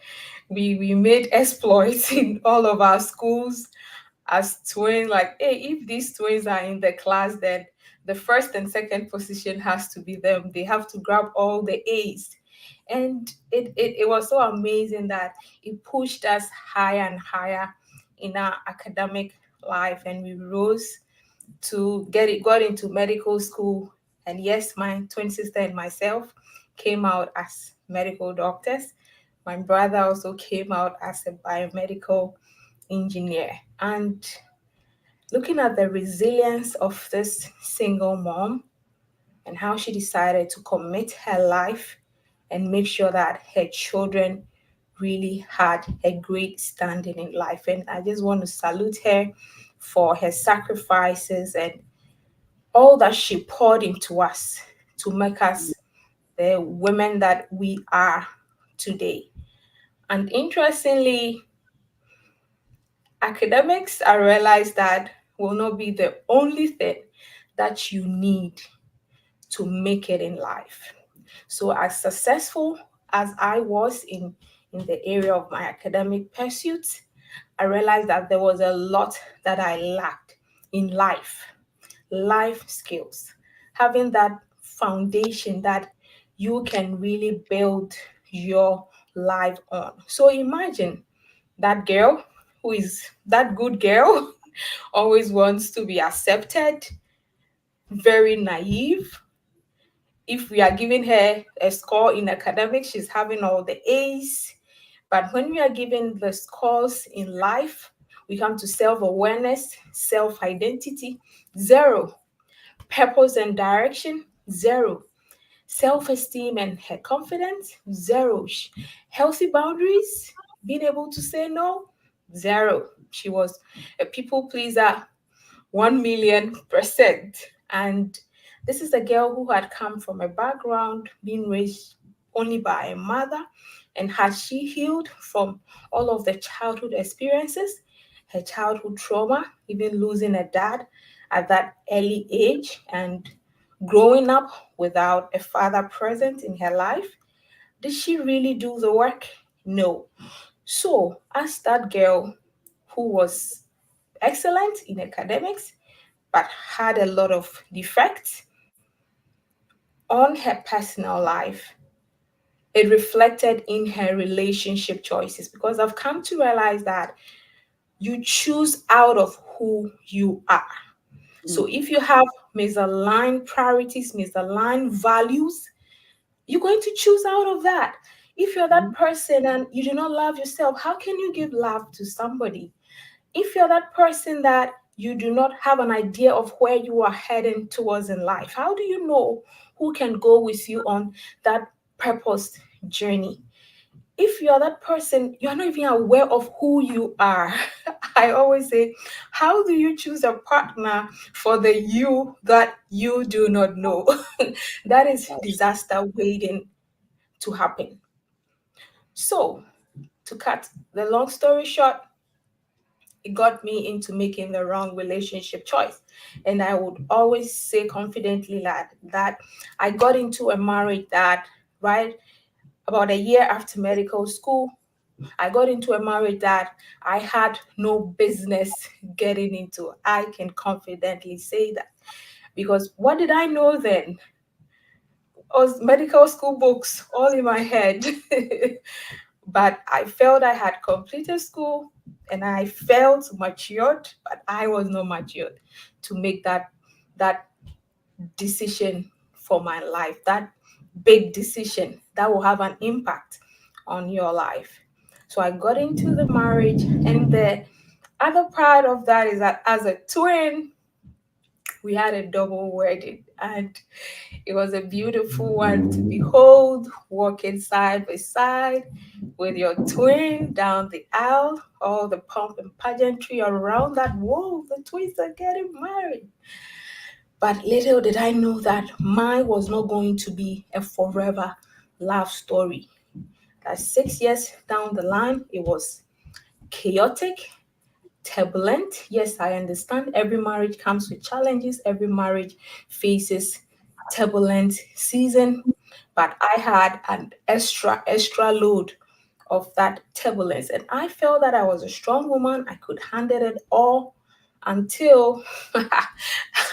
E: we made exploits in all of our schools as twins. Like, hey, if these twins are in the class, then the first and second position has to be them. They have to grab all the A's. And it was so amazing that it pushed us higher and higher in our academic life, and we rose to got into medical school. And yes, my twin sister and myself came out as medical doctors. My brother also came out as a biomedical engineer. And looking at the resilience of this single mom and how she decided to commit her life and make sure that her children really had a great standing in life. And I just want to salute her for her sacrifices and all that she poured into us to make us the women that we are today. And interestingly, academics, I realized that will not be the only thing that you need to make it in life. So as successful as I was in the area of my academic pursuits, I realized that there was a lot that I lacked in life skills, having that foundation that you can really build your life on. So imagine that girl who is that good girl, always wants to be accepted, very naive. If we are giving her a score in academics, she's having all the A's. But when we are given the scores in life, we come to self awareness, self identity, zero. Purpose and direction, zero. Self esteem and her confidence, zero. Healthy boundaries, being able to say no, zero. She was a people pleaser, 1,000,000%. And this is a girl who had come from a background being raised only by a mother. And had she healed from all of the childhood experiences, her childhood trauma, even losing a dad at that early age and growing up without a father present in her life, did she really do the work? No. So, as that girl who was excellent in academics but had a lot of defects on her personal life, it reflected in her relationship choices, because I've come to realize that you choose out of who you are. So if you have misaligned priorities, misaligned values, you're going to choose out of that. If you're that person and you do not love yourself, how can you give love to somebody? If you're that person that you do not have an idea of where you are heading towards in life, how do you know who can go with you on that purpose journey? If you're that person, you're not even aware of who you are. I always say, how do you choose a partner for the you that you do not know? That is disaster waiting to happen. So, to cut the long story short, it got me into making the wrong relationship choice. And I would always say confidently that I got into a marriage that, right, about a year after medical school, I got into a marriage that I had no business getting into. I can confidently say that. Because what did I know then? Was medical school books all in my head. But I felt I had completed school and I felt matured, but I was not matured to make that decision for my life, that big decision that will have an impact on your life. So I got into the marriage, and the other part of that is that as a twin, we had a double wedding, and it was a beautiful one to behold, walking side by side with your twin down the aisle, all the pomp and pageantry around that. Whoa, the twins are getting married. But little did I know that mine was not going to be a forever love story. That 6 years down the line, it was chaotic, turbulent. Yes, I understand every marriage comes with challenges, every marriage faces turbulent season, but I had an extra load of that turbulence, and I felt that I was a strong woman. I could handle it all until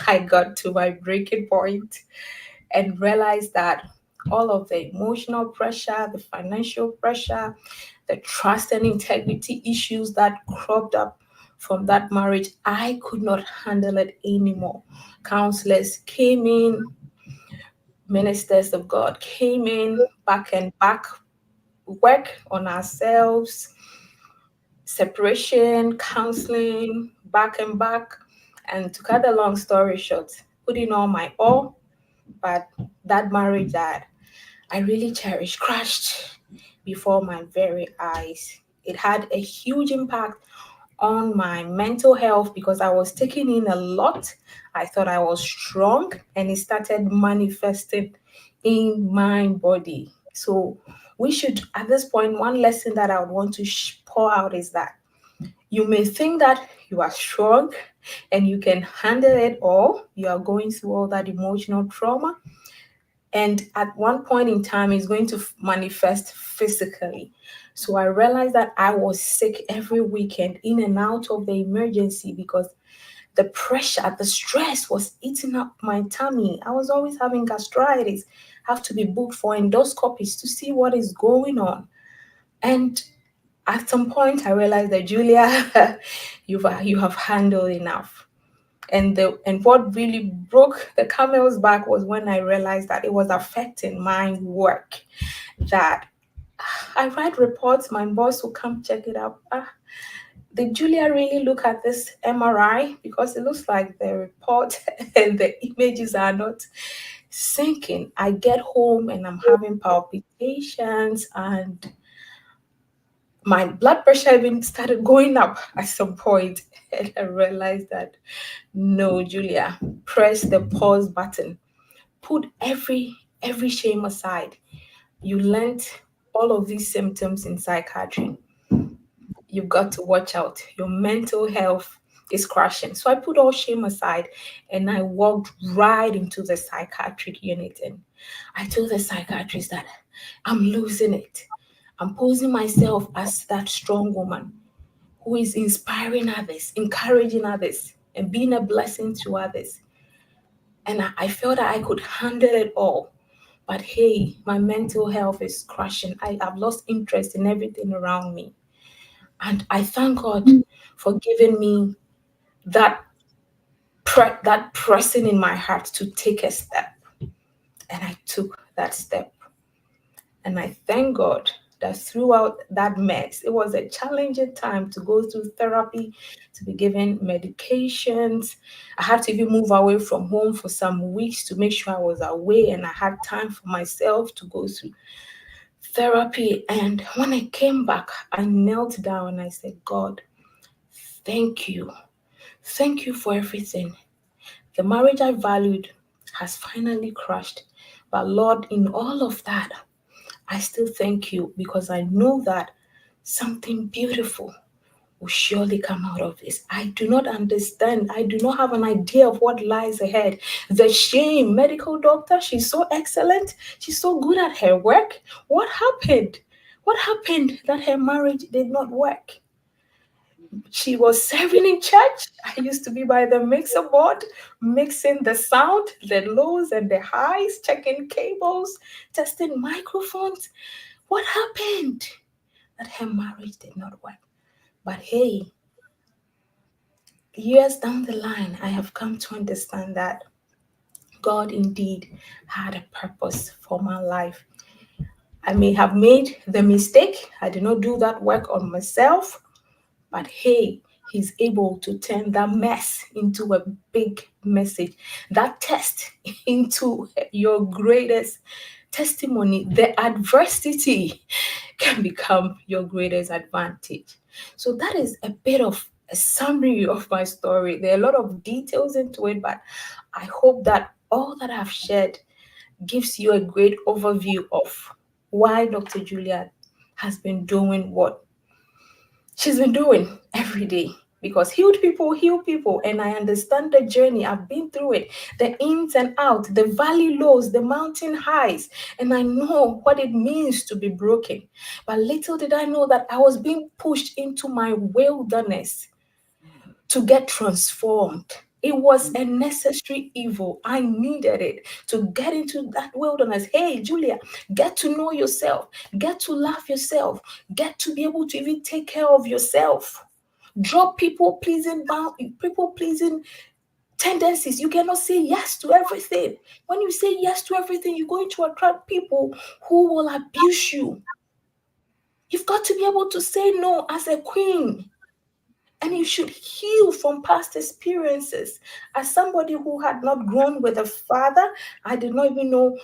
E: I got to my breaking point and realized that all of the emotional pressure, the financial pressure, the trust and integrity issues that cropped up from that marriage, I could not handle it anymore. Counselors came in, ministers of God came in, back and back, work on ourselves, separation, counseling, back and back. And to cut the long story short, putting on my all, but that marriage that I really cherished crashed before my very eyes. It had a huge impact on my mental health because I was taking in a lot. I thought I was strong, and it started manifesting in my body. So, we should, at this point, one lesson that I would want to pour out is that you may think that you are strong and you can handle it all. You are going through all that emotional trauma, and at one point in time it's going to manifest physically. So I realized that I was sick every weekend, in and out of the emergency, because the pressure, the stress was eating up my tummy. I was always having gastritis, have to be booked for endoscopies to see what is going on. And at some point, I realized that Julia, you have handled enough. And what really broke the camel's back was when I realized that it was affecting my work. That I write reports, my boss will come check it out. Did Julia really look at this MRI? Because it looks like the report and the images are not syncing. I get home and I'm having palpitations, and my blood pressure even started going up at some point. And I realized that no, Julia, press the pause button. Put every shame aside. You learned all of these symptoms in psychiatry. You've got to watch out. Your mental health is crashing. So I put all shame aside and I walked right into the psychiatric unit. And I told the psychiatrist that I'm losing it. I'm posing myself as that strong woman who is inspiring others, encouraging others, and being a blessing to others. And I felt that I could handle it all. But hey, my mental health is crashing. I've lost interest in everything around me. And I thank God for giving me that that pressing in my heart to take a step. And I took that step. And I thank God that throughout that mess, it was a challenging time to go through therapy, to be given medications. I had to even move away from home for some weeks to make sure I was away and I had time for myself to go through therapy. And when I came back, I knelt down and I said, God, thank you. Thank you for everything. The marriage I valued has finally crashed. But Lord, in all of that, I still thank you because I know that something beautiful will surely come out of this. I do not understand. I do not have an idea of what lies ahead. The shame, medical doctor, she's so excellent. She's so good at her work. What happened? What happened that her marriage did not work? She was serving in church. I used to be by the mixer board, mixing the sound, the lows and the highs, checking cables, testing microphones. What happened that her marriage did not work? But hey, years down the line, I have come to understand that God indeed had a purpose for my life. I may have made the mistake. I did not do that work on myself. But hey, he's able to turn that mess into a big message, that test into your greatest testimony. The adversity can become your greatest advantage. So that is a bit of a summary of my story. There are a lot of details into it, but I hope that all that I've shared gives you a great overview of why Dr. Julia has been doing what she's been doing every day, because heal people, and I understand the journey. I've been through it, the ins and outs, the valley lows, the mountain highs, and I know what it means to be broken. But little did I know that I was being pushed into my wilderness to get transformed. It was a necessary evil. I needed it to get into that wilderness. Hey, Julia, get to know yourself, get to love yourself, get to be able to even take care of yourself. Drop people pleasing tendencies. You cannot say yes to everything. When you say yes to everything, you're going to attract people who will abuse you. You've got to be able to say no as a queen. And you should heal from past experiences. As somebody who had not grown with a father, I did not even know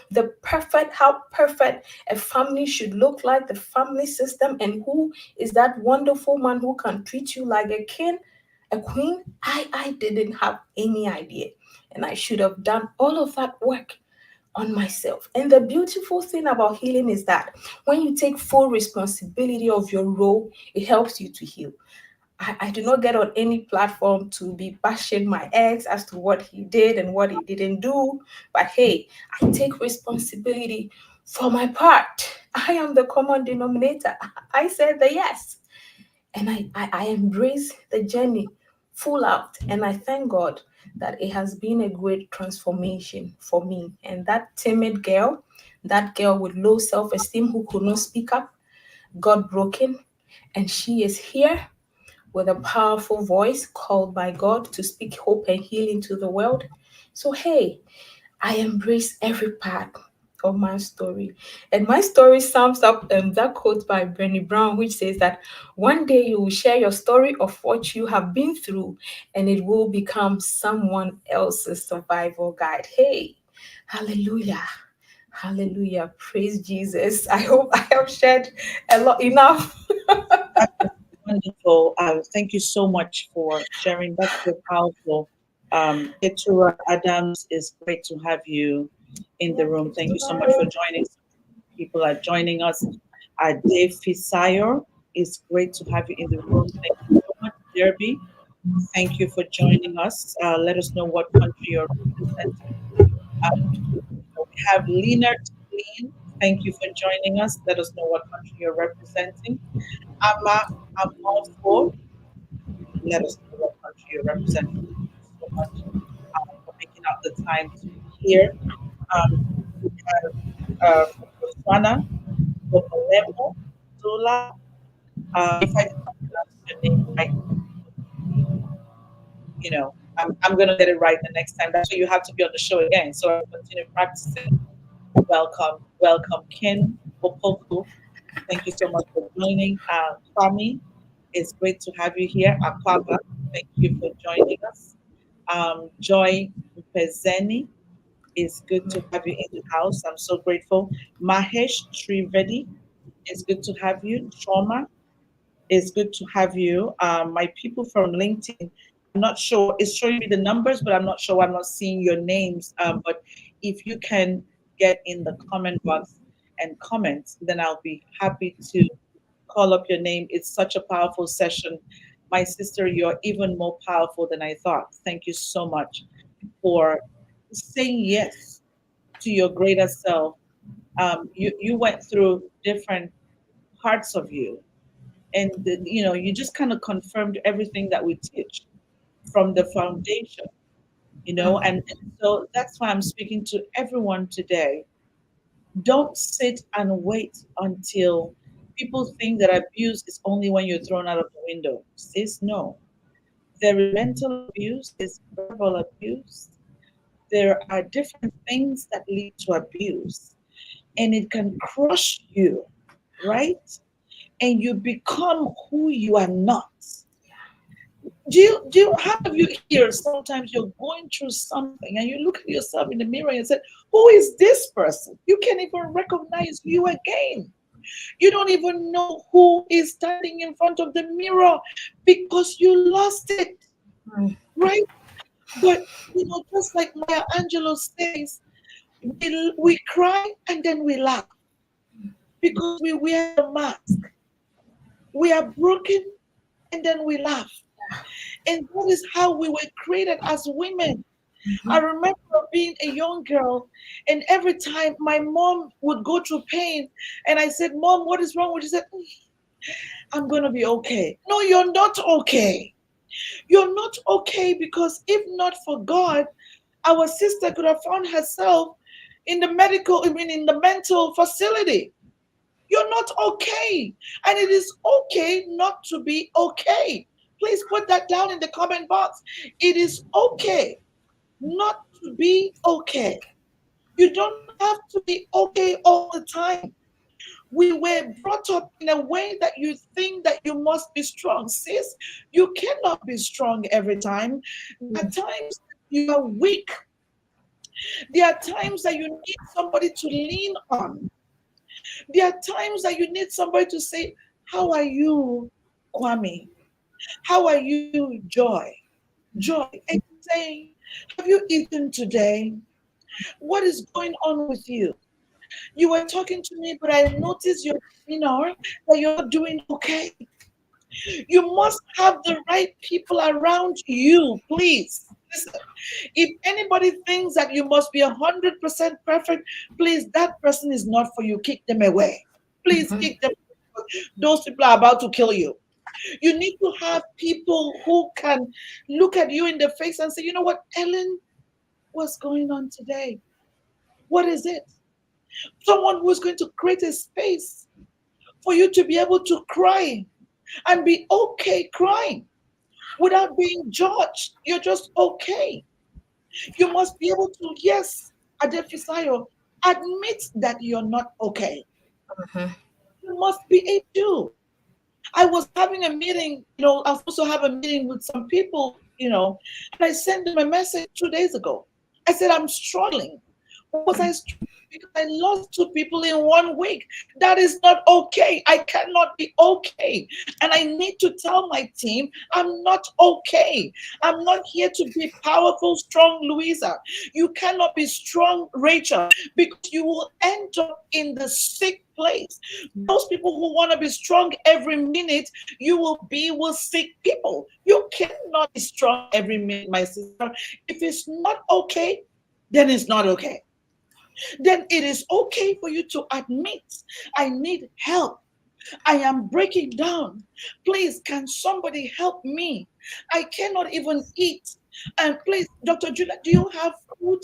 E: how perfect a family should look like, the family system, and who is that wonderful man who can treat you like a king, a queen. I didn't have any idea. And I should have done all of that work on myself. And the beautiful thing about healing is that when you take full responsibility of your role, it helps you to heal. I do not get on any platform to be bashing my ex as to what he did and what he didn't do. But hey, I take responsibility for my part. I am the common denominator. I said the yes. And I embrace the journey full out. And I thank God that it has been a great transformation for me. And that timid girl, that girl with low self esteem who could not speak up, got broken. And she is here with a powerful voice called by God to speak hope and healing to the world. So, hey, I embrace every part of my story. And my story sums up that quote by Bernie Brown, which says that one day you will share your story of what you have been through and it will become someone else's survival guide. Hey, hallelujah. Hallelujah. Praise Jesus. I hope I have shared a lot enough.
B: Wonderful. Thank you so much for sharing. That's so powerful. Ketura Adams, is great to have you in the room. Thank you so much for joining. People are joining us. Dave Fisayor, it's great to have you in the room. Thank you so much. Derby, thank you for joining us. Let us know what country you're representing. We have Leonard Lean. Thank you for joining us. Let us know what country you're representing. Ama Amalfo, let us know what country you're representing. Thank you so much for making out the time to be here. Um, we have from Botswana, Bokolemo, Zula. If I did not pronounce your name right, I'm going to get it right the next time. That's why you have to be on the show again. So I continue practicing. Welcome, welcome, Ken Opoku. Thank you so much for joining. Kwame, it's great to have you here. Akwaga, thank you for joining us. Joy Pezeni, it's good to have you in the house. I'm so grateful. Mahesh Trivedi, it's good to have you. Trauma, it's good to have you. My people from LinkedIn, I'm not sure, it's showing me the numbers, but I'm not sure. I'm not seeing your names. But if you can get in the comment box and comment, then I'll be happy to call up your name. It's such a powerful session. My sister, you're even more powerful than I thought. Thank you so much for saying yes to your greater self. You went through different parts of you, and you just kind of confirmed everything that we teach from the foundation. And so that's why I'm speaking to everyone today. Don't sit and wait until people think that abuse is only when you're thrown out of the window. Sis, no. There is mental abuse, there's verbal abuse. There are different things that lead to abuse, and it can crush you, right? And you become who you are not. Do you have you here? Sometimes you're going through something and you look at yourself in the mirror and say, who is this person? You can't even recognize you again. You don't even know who is standing in front of the mirror because you lost it, right? But just like Maya Angelou says, we cry and then we laugh because we wear the mask. We are broken and then we laugh. And that is how we were created as women. I remember being a young girl, and every time my mom would go through pain, and I said, Mom, what is wrong with you? She said, I'm going to be okay. No, you're not okay. You're not okay because if not for God, our sister could have found herself in the mental facility. You're not okay. And it is okay not to be okay. Please put that down in the comment box. It is okay not to be okay. You don't have to be okay all the time. We were brought up in a way that you think that you must be strong. Sis, you cannot be strong every time. There are times you are weak. There are times that you need somebody to lean on. There are times that you need somebody to say, how are you, Kwame? How are you, Joy? Joy, and saying, have you eaten today? What is going on with you? You were talking to me, but I noticed that you're not doing okay. You must have the right people around you, please. Listen, if anybody thinks that you must be 100% perfect, please, that person is not for you. Kick them away. Please kick them. Those people are about to kill you.
F: You need to have people who can look at you in the face and say, you know what, Ellen, what's going on today? What is it? Someone who's going to create a space for you to be able to cry and be okay crying without being judged. You're just okay. You must be able to, yes, Adefisayo, admit that you're not okay. You must be able to. I was having a meeting, I was supposed to have a meeting with some people, and I sent them a message 2 days ago. I said, I'm struggling. Was I struggling? Because I lost 2 people in 1 week. That is not okay. I cannot be okay. And I need to tell my team, I'm not okay. I'm not here to be powerful, strong, Louisa. You cannot be strong, Rachel, because you will end up in the sick place. Those people who want to be strong every minute, you will be with sick people. You cannot be strong every minute, my sister. If it's not okay, then it's not okay. Then it is okay for you to admit, I need help. I am breaking down. Please, can somebody help me? I cannot even eat. And please, Dr. Julia, do you have food?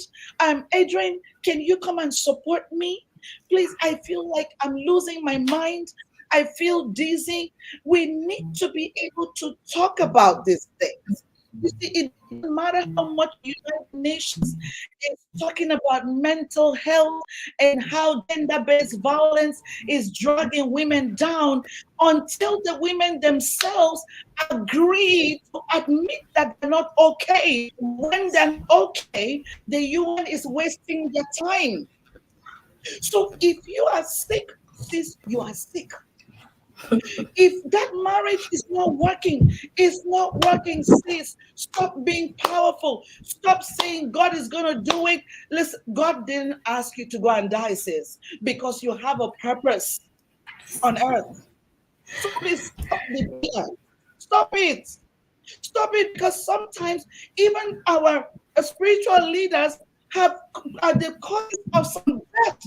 F: Adrian, can you come and support me? Please, I feel like I'm losing my mind. I feel dizzy. We need to be able to talk about these things. You see, it doesn't matter how much United Nations is talking about mental health and how gender-based violence is dragging women down until the women themselves agree to admit that they're not okay. When they're not okay, the UN is wasting their time. So if you are sick, sis, you are sick. If that marriage is not working, it's not working, sis. Stop being powerful. Stop saying God is going to do it. Listen, God didn't ask you to go and die, sis, because you have a purpose on earth. So please stop the BS. Stop it. Stop it, because sometimes even our spiritual leaders are the cause of some death.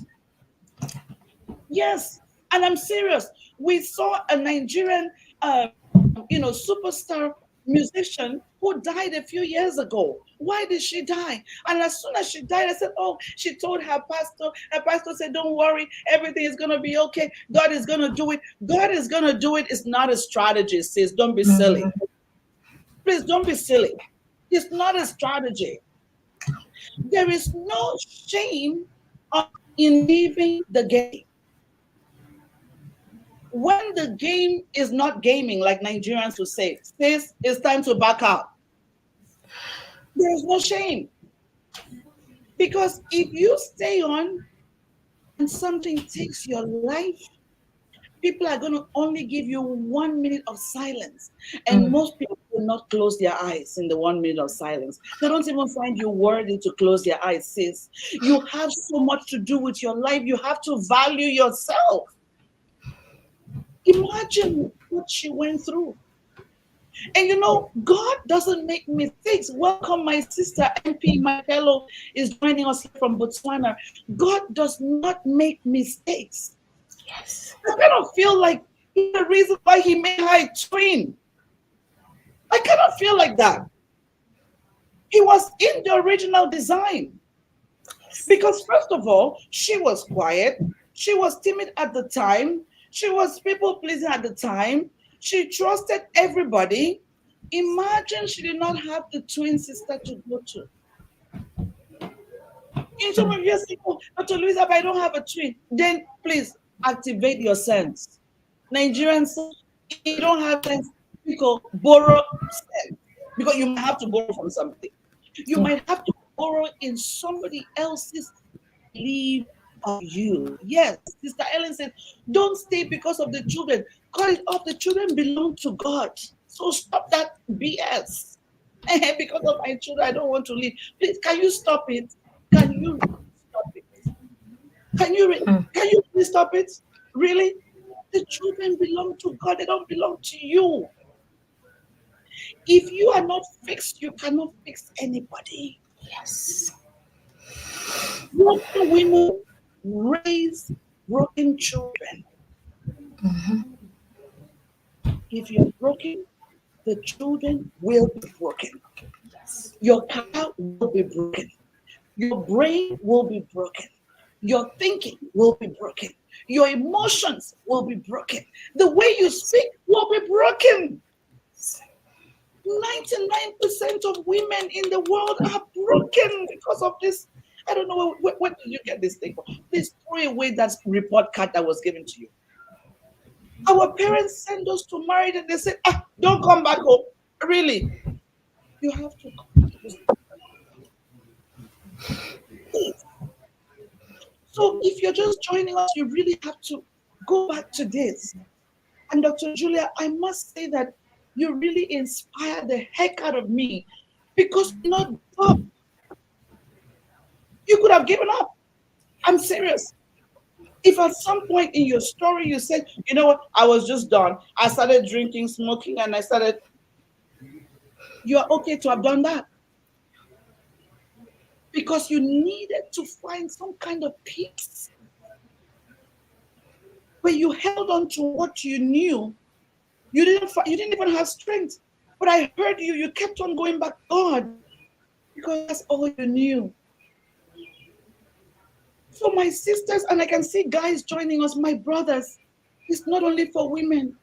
F: Yes, and I'm serious. We saw a Nigerian, superstar musician who died a few years ago. Why did she die? And as soon as she died, I said, oh, she told her pastor. Her pastor said, don't worry, everything is going to be okay. God is going to do it. God is going to do it. It's not a strategy, sis. Don't be silly. Please don't be silly. It's not a strategy. There is no shame in leaving the game. When the game is not gaming, like Nigerians would say, sis, it's time to back out. There is no shame. Because if you stay on and something takes your life, people are going to only give you 1 minute of silence. And most people will not close their eyes in the 1 minute of silence. They don't even find you worthy to close their eyes, sis. You have so much to do with your life. You have to value yourself. Imagine what she went through. And God doesn't make mistakes. Welcome, my sister MP Michaelo is joining us here from Botswana. God does not make mistakes.
E: Yes.
F: I cannot feel like the reason why he made her a twin. I cannot feel like that. He was in the original design. Because first of all, she was quiet. She was timid at the time. She was people pleasing at the time. She trusted everybody. Imagine she did not have the twin sister to go to. Some of you say, oh, Dr. Louisa, but I don't have a twin. Then please activate your sense. Nigerians, if you don't have sense, because borrow sense. Because you might have to borrow from somebody. You might have to borrow in somebody else's belief of you. Yes, Sister Ellen said, don't stay because of the children. Cut it off. The children belong to God. So stop that BS. Because of my children, I don't want to leave. Please, can you stop it? Can you stop it? Can you please stop it? Really? The children belong to God. They don't belong to you. If you are not fixed, you cannot fix anybody.
E: Yes.
F: Broken women raise broken children. If you're broken, the children will be broken. Your car will be broken. Your brain will be broken. Your thinking will be broken. Your emotions will be broken. The way you speak will be broken. 99% of women in the world are broken because of this. I don't know where did you get this thing from? Please throw away that report card that was given to you. Our parents send us to marriage and they say, don't come back home. Really? You have to come to this place. So if you're just joining us, you really have to go back to this. And Dr. Julia, I must say that you really inspired the heck out of me because you're not up. You could have given up. I'm serious. If at some point in your story you said, you know what, I was just done. I started drinking, smoking, and you are okay to have done that. Because you needed to find some kind of peace where you held on to what you knew. You didn't even have strength. But I heard you. You kept on going back, God, because that's all you knew. For my sisters, and I can see guys joining us, my brothers, it's not only for women.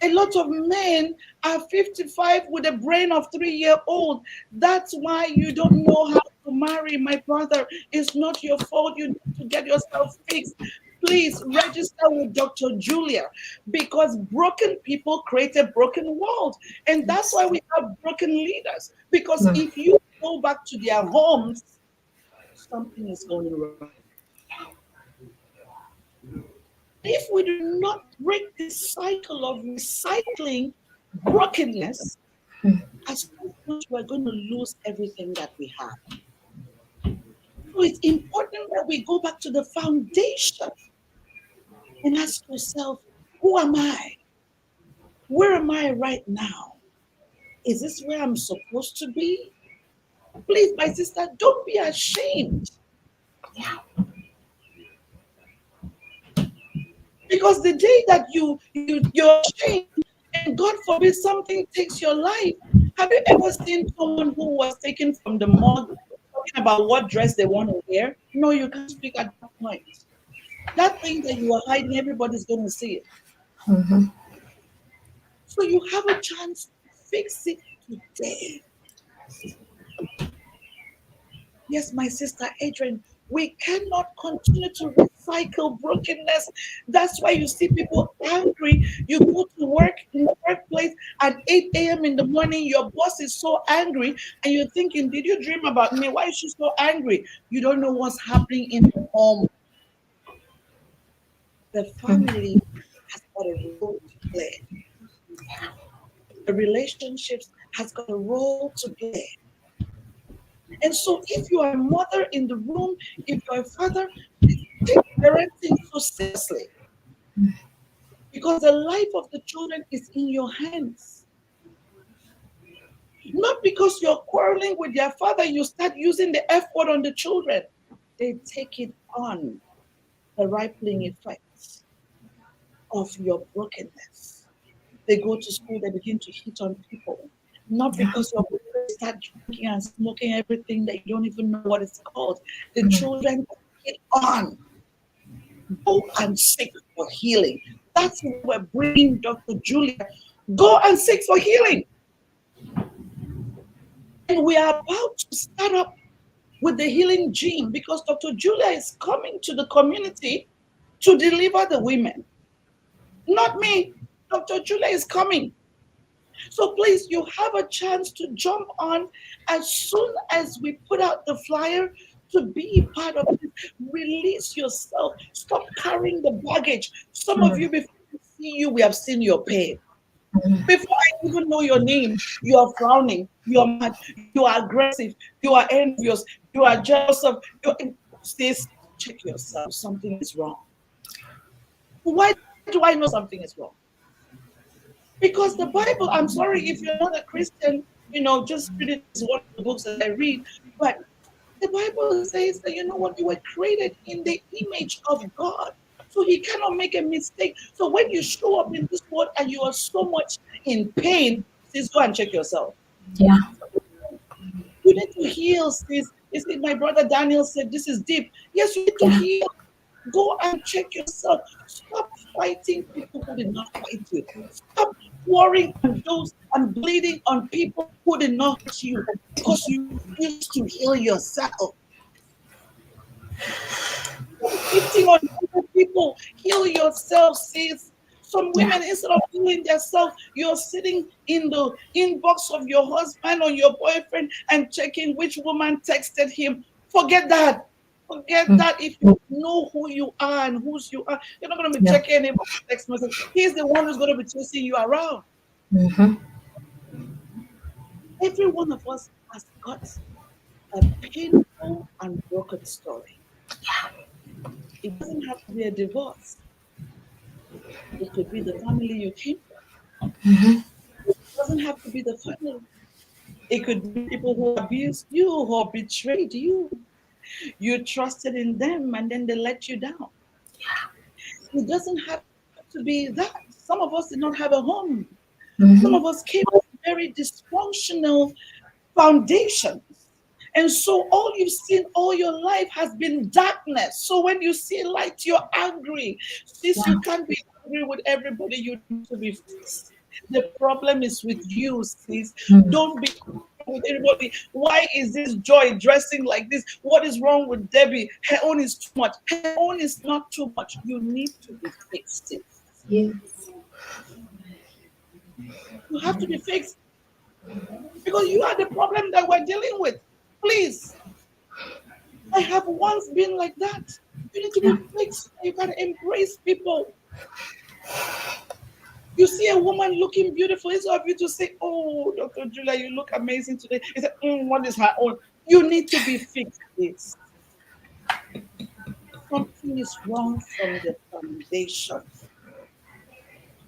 F: A lot of men are 55 with a brain of 3-year-old. That's why you don't know how to marry, my brother. It's not your fault. You need to get yourself fixed. Please register with Dr. Julia because broken people create a broken world. And that's why we have broken leaders. Because if you go back to their homes, something is going wrong. If we do not break this cycle of recycling brokenness, as much we're going to lose everything that we have. So it's important that we go back to the foundation and ask yourself, who am I? Where am I right now? Is this where I'm supposed to be? Please, my sister, don't be ashamed. Because the day that you're ashamed and God forbid something takes your life, have you ever seen someone who was taken from the morgue talking about what dress they want to wear? No, you can't speak at that point. That thing that you are hiding, everybody's going to see it.
E: Mm-hmm.
F: So you have a chance to fix it today. Yes, my sister Adrian, we cannot continue to recycle brokenness. That's why you see people angry. You go to work in the workplace at 8 a.m. in the morning, your boss is so angry, and you're thinking, did you dream about me? Why is she so angry? You don't know what's happening in the home. The family has got a role to play. The relationships has got a role to play. And so if you are a mother in the room, if you're a father, take parenting so seriously. Because the life of the children is in your hands. Not because you're quarreling with their father, you start using the F word on the children. They take it on the ripening effects of your brokenness. They go to school, they begin to hit on people. Not because your parents start drinking and smoking everything that you don't even know what it's called. The children take it on. Go and seek for healing. That's what we're bringing Dr. Julia. Go and seek for healing. And we are about to start up with the healing gene because Dr. Julia is coming to the community to deliver the women. Not me. Dr. Julia is coming. So please, you have a chance to jump on as soon as we put out the flyer to be part of it. Release yourself. Stop carrying the baggage. Some of you, before we see you, we have seen your pain. Before I even know your name, you are frowning, you are mad, you are aggressive, you are envious, you are jealous of. Sis, check yourself. Something is wrong. Why do I know something is wrong? Because the Bible, I'm sorry if you're not a Christian, just read it as one of the books that I read. But the Bible says that, you know what, you were created in the image of God. So he cannot make a mistake. So when you show up in this world and you are so much in pain, sis, go and check yourself.
E: Yeah.
F: You need to heal, sis. You see, my brother Daniel said, this is deep. Yes, you need to
E: Yeah.
F: heal. Go and check yourself. Stop fighting people who did not fight you. Stop worrying on those and bleeding on people who did not hurt you because you refuse to heal yourself. Beating on other people, heal yourself, sis. Some
E: Yeah.
F: women, instead of healing themselves, you're sitting in the inbox of your husband or your boyfriend and checking which woman texted him. Forget that. Forget
E: Mm.
F: that. If you know who you are and whose you are, you're not going to be
E: Yeah.
F: checking anybody's text message. He's the one who's going to be chasing you around.
E: Mm-hmm.
F: Every one of us has got a painful and broken story. It doesn't have to be a divorce. It could be the family you came from.
E: Mm-hmm.
F: It doesn't have to be the family. It could be people who abused you or betrayed you. You trusted in them and then they let you down. It doesn't have to be that. Some of us did not have a home. Some of
E: Mm-hmm.
F: us came from very dysfunctional foundations. And so all you've seen all your life has been darkness. So when you see light, you're angry. Since
E: Yeah.
F: you can't be angry with everybody, you need to be fixed. The problem is with you, sis.
E: Mm.
F: Don't be with everybody. Why is this Joy dressing like this? What is wrong with Debbie? Her own is too much. Her own is not too much. You need to be fixed, sis.
E: Yes.
F: You have to be fixed because you are the problem that we're dealing with. Please. I have once been like that. You need to
E: Yeah.
F: be fixed. You can embrace people. You see a woman looking beautiful, it's of you to say, "Oh, Dr. Julia, you look amazing today." You say, "What is her own?" You need to be fixed. This something is wrong from the foundation.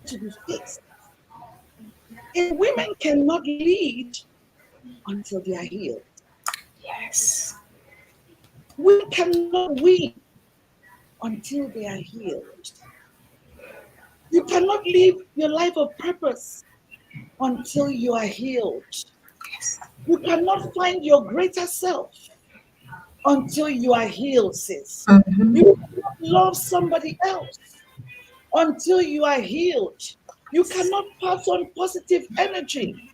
F: To be fixed. And women cannot lead until they are healed.
E: Yes.
F: We cannot win until they are healed. You cannot live your life of purpose until you are healed. You cannot find your greater self until you are healed, sis.
E: Mm-hmm.
F: You cannot love somebody else until you are healed. You cannot pass on positive energy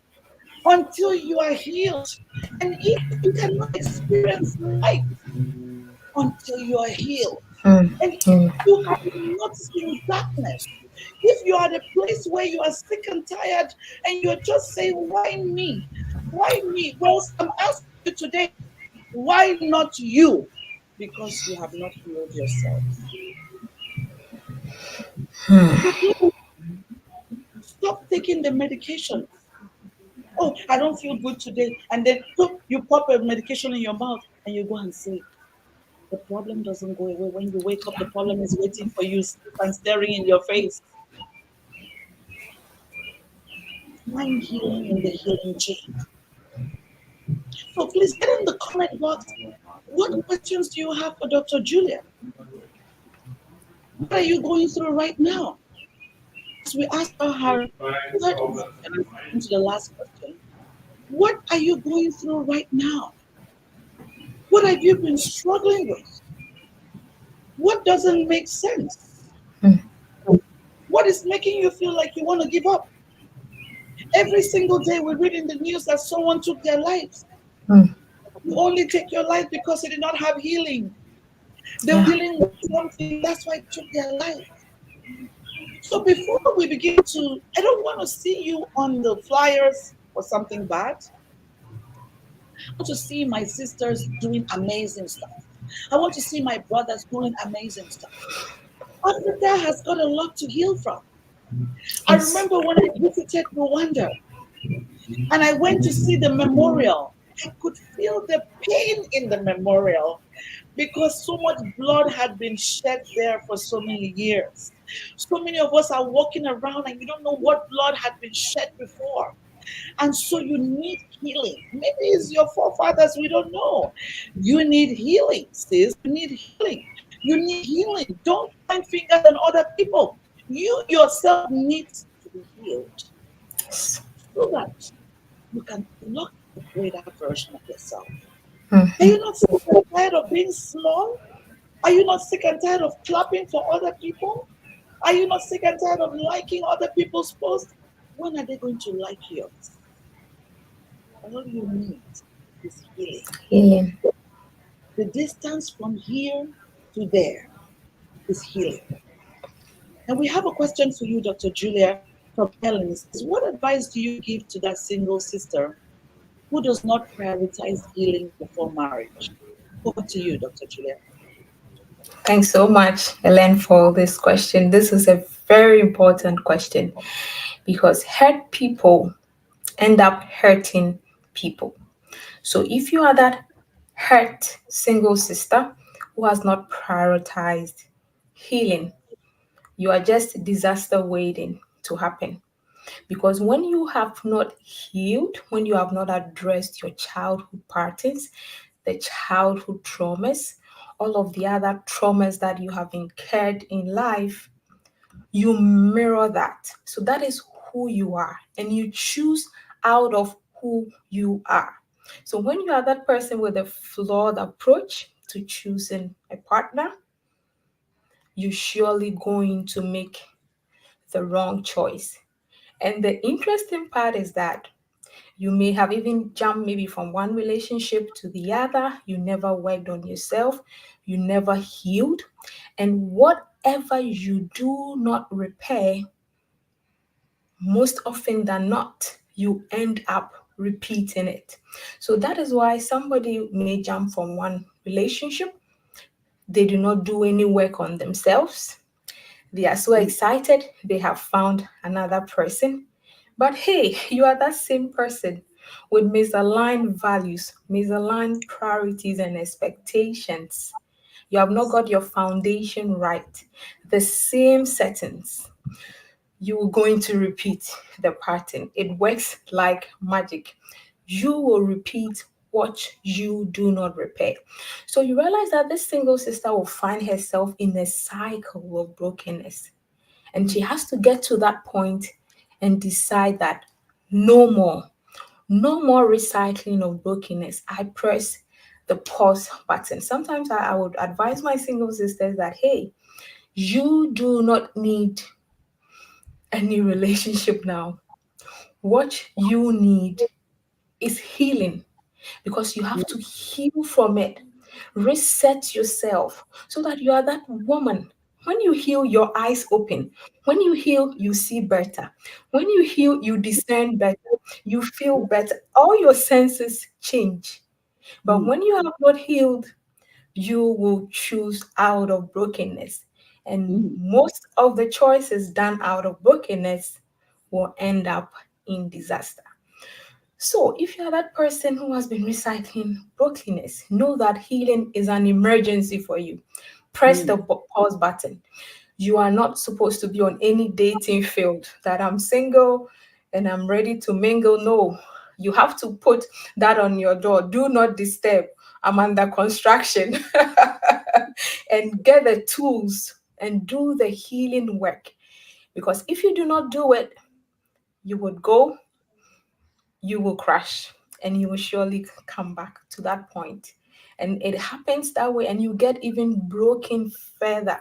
F: until you are healed. And if you cannot experience light until you are healed, and if
E: Mm-hmm.
F: you have not seen darkness, if you are at a place where you are sick and tired and you're just saying, why me? Why me? Well, I'm asking you today, why not you? Because you have not healed yourself. So please stop taking the medication. Oh, I don't feel good today. And then you pop a medication in your mouth and you go and sleep. The problem doesn't go away. When you wake up, the problem is waiting for you and staring in your face. Find healing in the healing chain. So please get in the comment box. What questions do you have for Dr. Julia? What are you going through right now? As we ask her third question into the last question, what are you going through right now? What have you been struggling with? What doesn't make sense?
E: Mm.
F: What is making you feel like you want to give up? Every single day we read in the news that someone took their lives.
E: Mm.
F: You only take your life because they did not have healing. They were
E: Yeah.
F: dealing with something, that's why they took their life. So before we begin to, I don't want to see you on the flyers for something bad. I want to see my sisters doing amazing stuff. I want to see my brothers doing amazing stuff. Africa has got a lot to heal from. I
E: Yes.
F: remember when I visited Rwanda and I went to see the memorial. I could feel the pain in the memorial because so much blood had been shed there for so many years. So many of us are walking around and you don't know what blood had been shed before. And so you need healing. Maybe it's your forefathers, we don't know. You need healing, sis. You need healing. You need healing. Don't point fingers on other people. You yourself need to be healed so that you can look a greater version of yourself. Are
E: Mhm.
F: you not sick and tired of being small? Are you not sick and tired of clapping for other people? Are you not sick and tired of liking other people's posts? When are they going to like yours? All you need is healing.
E: Healing.
F: The distance from here to there is healing. And we have a question for you, Dr. Julia, from Ellen. It says, what advice do you give to that single sister who does not prioritize healing before marriage? Over to you, Dr. Julia.
E: Thanks so much, Ellen, for this question. This is a very important question because hurt people end up hurting people. So if you are that hurt single sister who has not prioritized healing, you are just disaster waiting to happen. Because when you have not healed, when you have not addressed your childhood patterns, the childhood traumas, all of the other traumas that you have incurred in life, you mirror that. So that is who you are, and you choose out of who you are. So when you are that person with a flawed approach to choosing a partner, you're surely going to make the wrong choice. And the interesting part is that you may have even jumped maybe from one relationship to the other. You never worked on yourself. You never healed. And whatever you do not repair, most often than not, you end up repeating it. So that is why somebody may jump from one relationship. They do not do any work on themselves. They are so
F: Mm,
E: excited they have found another person. But hey, you are that same person with misaligned values, misaligned priorities, and expectations. You have not got your foundation right. The same settings. You are going to repeat the pattern. It works like magic. You will repeat what you do not repair. So you realize that this single sister will find herself in a cycle of brokenness. And she
F: mm,
E: has to get to that point and decide that no more, no more recycling of brokenness. I press the pause button. Sometimes I would advise my single sisters that, hey, you do not need any relationship now. What you need is healing because you have to heal from it. Reset yourself so that you are that woman. When you heal, your eyes open. When you heal, you see better. When you heal, you discern better. You feel better. All your senses change. But
F: mm,
E: when you have not healed, you will choose out of brokenness. And
F: mm,
E: most of the choices done out of brokenness will end up in disaster. So, if you are that person who has been recycling brokenness, know that healing is an emergency for you. Press the
F: mm,
E: pause button. You are not supposed to be on any dating field that I'm single and I'm ready to mingle. No, you have to put that on your door. Do not disturb. I'm under construction. And get the tools and do the healing work. Because if you do not do it, you would go, you will crash, and you will surely come back to that point. And it happens that way, and you get even broken further.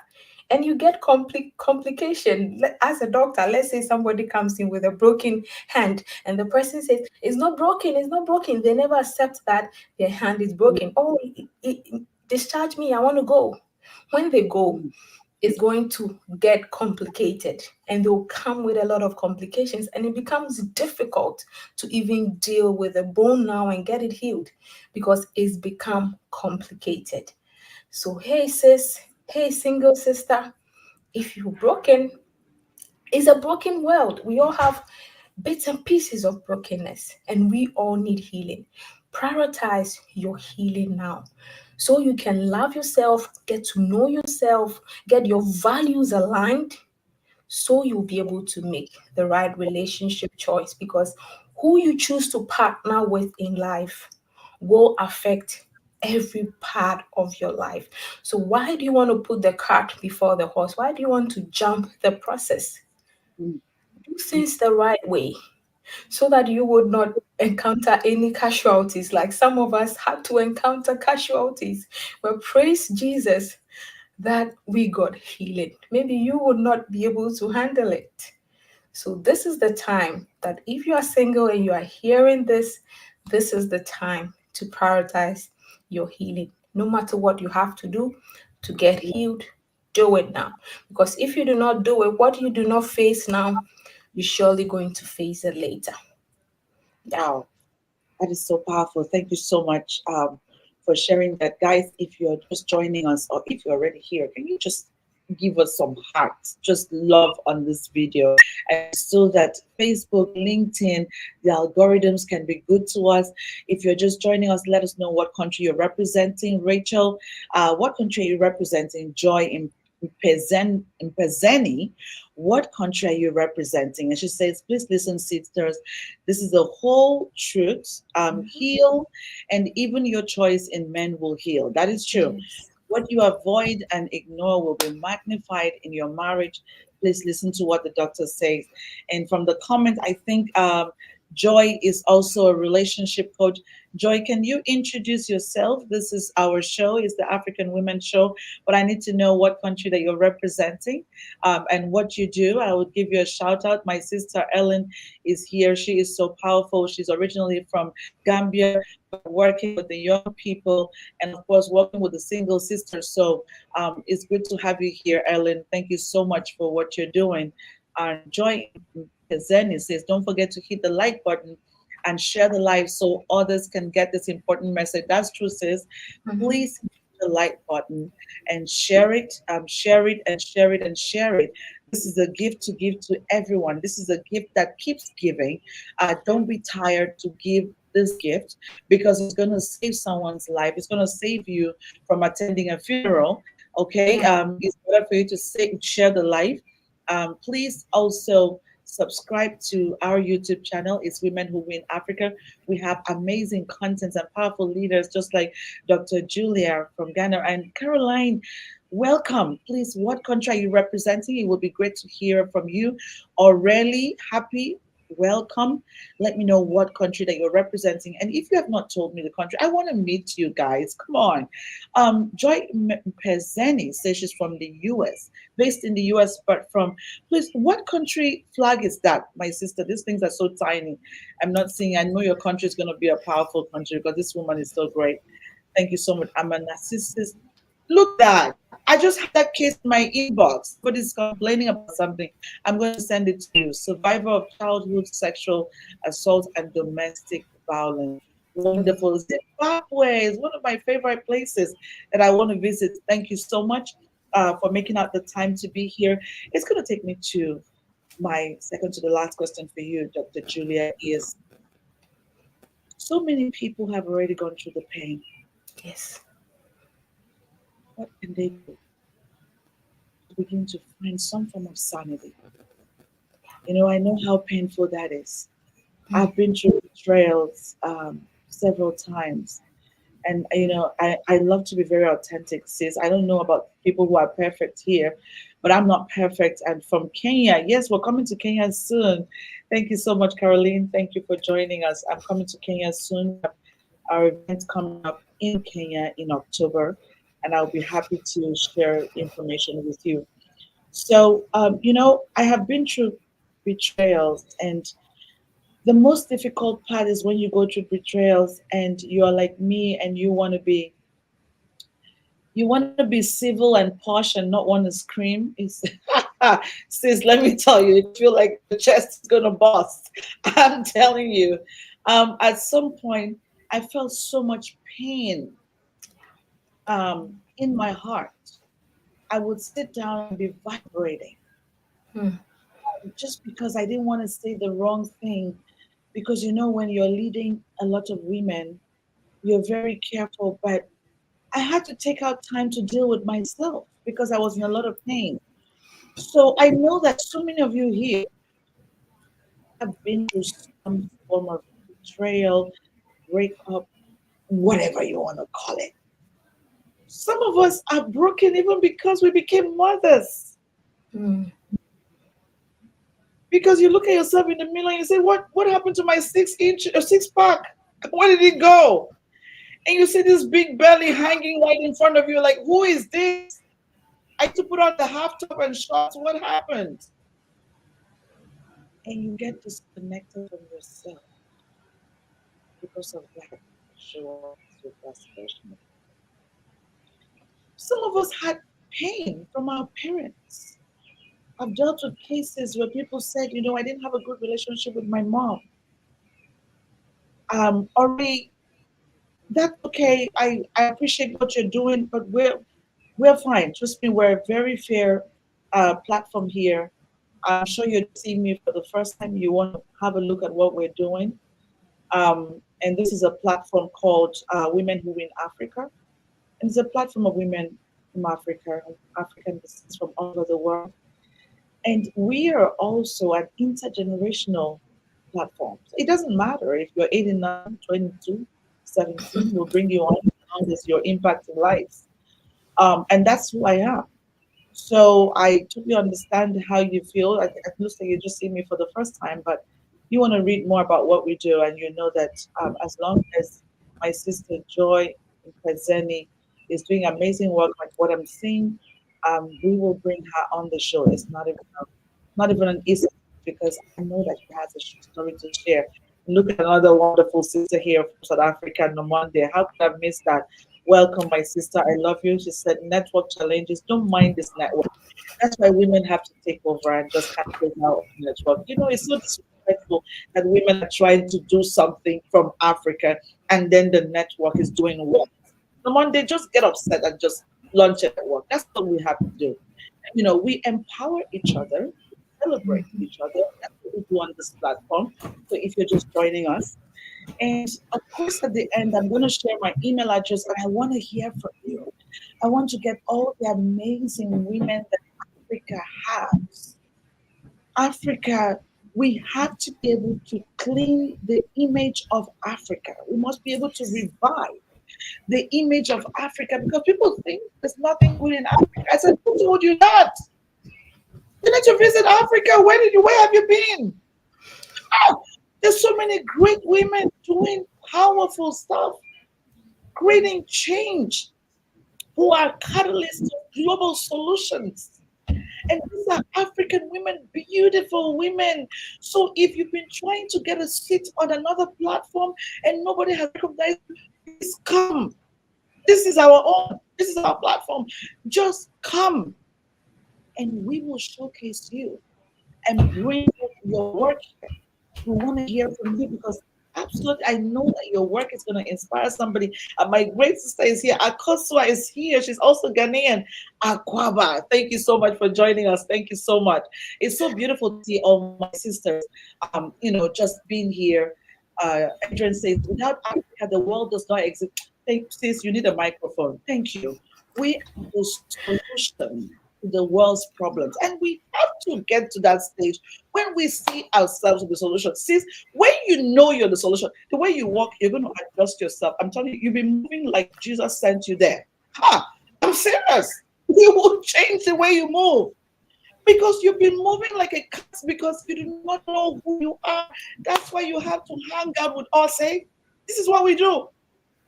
E: And you get complication. As a doctor, let's say somebody comes in with a broken hand, and the person says, it's not broken, it's not broken. They never accept that their hand is broken. Oh, discharge me, I want to go. When they go,
F: mm,
E: is going to get complicated and they'll come with a lot of complications and it becomes difficult to even deal with the bone now and get it healed because it's become complicated. So hey sis, hey single sister, if you're broken, it's a broken world. We all have bits and pieces of brokenness and we all need healing. Prioritize your healing now so you can love yourself, get to know yourself, get your values aligned so you'll be able to make the right relationship choice because who you choose to partner with in life will affect every part of your life. So why do you want to put the cart before the horse? Why do you want to jump the process?
F: Mm.
E: Do things the right way so that you would not encounter any casualties like some of us had to encounter casualties. But praise Jesus that we got healing. Maybe you would not be able to handle it. So, this is the time that if you are single and you are hearing this, this is the time to prioritize your healing. No matter what you have to do to get healed, do it now. Because if you do not do it, what you do not face now, you're surely going to face it later. Yeah.
F: Wow. That is so powerful. Thank you so much for sharing that. Guys, if you're just joining us or if you're already here, can you just give us some hearts, just love on this video? And so that Facebook, LinkedIn, the algorithms can be good to us. If you're just joining us, let us know what country you're representing. Rachel, what country are you representing? Joy in Pezeni, what country are you representing? And she says, please listen, sisters. This is the whole truth. Heal, and even your choice in men will heal. That is true.
E: Yes.
F: What you avoid and ignore will be magnified in your marriage. Please listen to what the doctor says. And from the comment, I think Joy is also a relationship coach. Joy, can you introduce yourself? This is our show, it's the African Women Show, but I need to know what country that you're representing and what you do. I would give you a shout out. My sister Ellen is here. She is so powerful. She's originally from Gambia, working with the young people and, of course, working with the single sisters. So it's good to have you here, Ellen. Thank you so much for what you're doing. Joy Zen says, don't forget to hit the like button and share the live so others can get this important message. That's true, sis.
E: Mhm.
F: Please hit the like button and share it, share it and share it and share it. This is a gift to give to everyone. This is a gift that keeps giving. Don't be tired to give this gift because it's going to save someone's life. It's going to save you from attending a funeral. Okay,
E: Yeah.
F: it's better for you to share the life. Please also subscribe to our YouTube channel. It's Women Who Win Africa. We have amazing contents and powerful leaders just like Dr. Julia from Ghana and Caroline. Welcome. Please, what country are you representing? It would be great to hear from you. Aurelie, happy. Welcome. Let me know what country that you're representing. And if you have not told me the country, I want to meet you guys. Come on. Joy Pezeni says she's from the US, based in the US, but from, please, what country flag is that, my sister? These things are so tiny. I'm not seeing, I know your country is going to be a powerful country because this woman is so great. Thank you so much. I'm a narcissist. Look at that. I just had that case in my inbox. Somebody's complaining about something. I'm going to send it to you. Survivor of childhood sexual assault and domestic violence. Wonderful. Zimbabwe is one of my favorite places that I want to visit. Thank you so much for making out the time to be here. It's going to take me to my second to the last question for you, Dr. Julia, is so many people have already gone through the pain.
E: Yes.
F: What can they do to begin to find some form of sanity? I know how painful that is. I've been through betrayals several times. And I love to be very authentic, sis. I don't know about people who are perfect here, but I'm not perfect. And from Kenya, yes, we're coming to Kenya soon. Thank you so much, Caroline. Thank you for joining us. I'm coming to Kenya soon. We have our event coming up in Kenya in October, and I'll be happy to share information with you. So, I have been through betrayals, and the most difficult part is when you go through betrayals and you're like me and you want to be civil and posh and not want to scream. It's sis, let me tell you, it feel like the chest is gonna bust. I'm telling you. At some point I felt so much pain in my heart. I would sit down and be vibrating
E: Hmm.
F: just because I didn't want to say the wrong thing. Because when you're leading a lot of women, you're very careful. But I had to take out time to deal with myself because I was in a lot of pain. So I know that so many of you here have been through some form of betrayal, breakup, whatever you want to call it. Some of us are broken even because we became mothers.
E: Mm.
F: Because you look at yourself in the mirror and you say, what happened to my 6 inch or 6 pack? Where did it go? And you see this big belly hanging right in front of you, like, who is this? I had to put on the half top and shorts. What happened? And you get disconnected from yourself because of that short procrastination. Some of us had pain from our parents. I've dealt with cases where people said, I didn't have a good relationship with my mom. Already, that's okay. I appreciate what you're doing, but we're fine. Trust me, we're a very fair platform here. I'm sure you're seeing me for the first time. You want to have a look at what we're doing. And this is a platform called Women Who Win Africa. And it's a platform of women from Africa, African descent from all over the world. And we are also an intergenerational platform. So it doesn't matter if you're 89, 22, 17, we'll bring you on as long as your impact in life. And that's who I am. So I totally understand how you feel. It looks like you just see me for the first time, but you want to read more about what we do, and you know that as long as my sister Joy Pezeni is doing amazing work like what I'm seeing, we will bring her on the show. It's not even an easy because I know that she has a story to share. Look at another wonderful sister here from South Africa, Nomonde. How could I miss that? Welcome, my sister. I love you. She said, network challenges. Don't mind this network. That's why women have to take over and just kind of figure out the network. It's so disrespectful that women are trying to do something from Africa and then the network is doing what? No one, they just get upset and just launch a network. That's what we have to do. We empower each other, celebrate each other. That's what we do on this platform. So if you're just joining us, and of course, at the end, I'm going to share my email address and I want to hear from you. I want to get all the amazing women that Africa has. Africa, we have to be able to clean the image of Africa. We must be able to revive the image of Africa because people think there's nothing good in Africa. I said, who told you that? You need to visit Africa. Where have you been? Ah, there's so many great women doing powerful stuff, creating change, who are catalysts of global solutions. And these are African women, beautiful women. So if you've been trying to get a seat on another platform and nobody has recognized you, please come. This is our own. This is our platform. Just come and we will showcase you and bring your work here. We want to hear from you because absolutely, I know that your work is going to inspire somebody. And my great sister is here. Akosua is here. She's also Ghanaian. Akwaba, thank you so much for joining us. Thank you so much. It's so beautiful to see all my sisters, just being here. Adrian says, without Africa, the world does not exist. Sis, you need a microphone. Thank you. We are the solution to the world's problems. And we have to get to that stage when we see ourselves as the solution. Sis, when you know you're the solution, the way you walk, you're going to adjust yourself. I'm telling you, you'll be moving like Jesus sent you there. I'm serious. You will change the way you move. Because you've been moving like a cat because you do not know who you are. That's why you have to hang out with us. This is what we do.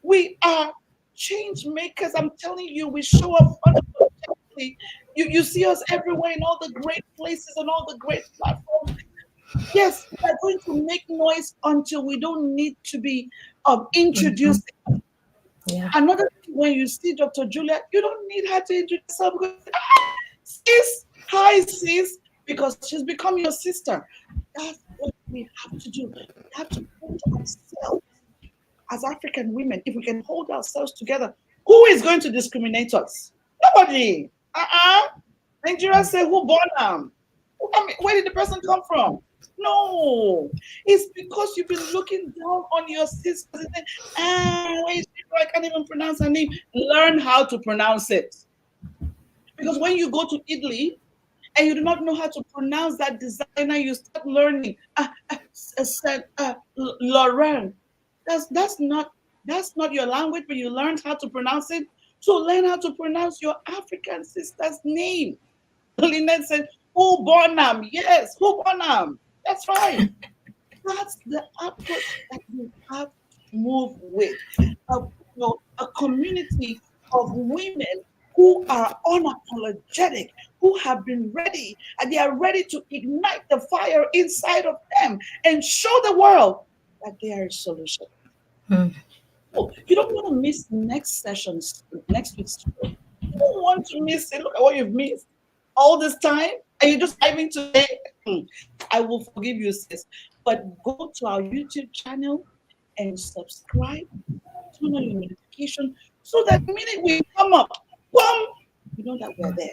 F: We are change makers. I'm telling you, we show up unapologetically. You see us everywhere in all the great places and all the great platforms. Yes, we are going to make noise until we don't need to be introduced.
E: Yeah.
F: Another thing, when you see Dr. Julia, you don't need her to introduce herself because, sis, hi, sis, because she's become your sister. That's what we have to do. We have to hold ourselves as African women. If we can hold ourselves together, who is going to discriminate us? Nobody. Nigeria say, who born them? Where did the person come from? No, it's because you've been looking down on your sisters and saying, wait, I can't even pronounce her name. Learn how to pronounce it. Because when you go to Italy and you do not know how to pronounce that designer, you start learning. Lauren. That's not That's not your language, but you learned how to pronounce it. So learn how to pronounce your African sister's name. Lynette said, "Who Bonham?" Yes, who Bonham? That's right. That's the approach that you have to move with. A, a community of women who are unapologetic, who have been ready, and they are ready to ignite the fire inside of them and show the world that they are a solution.
E: Hmm.
F: Oh, you don't want to miss next session's next week's show. You don't want to miss it. Look at what you've missed all this time, and you're just diving today. Hmm, I will forgive you, sis. But go to our YouTube channel and subscribe, turn on your notification, so that the minute we come up, boom, you know that we're there.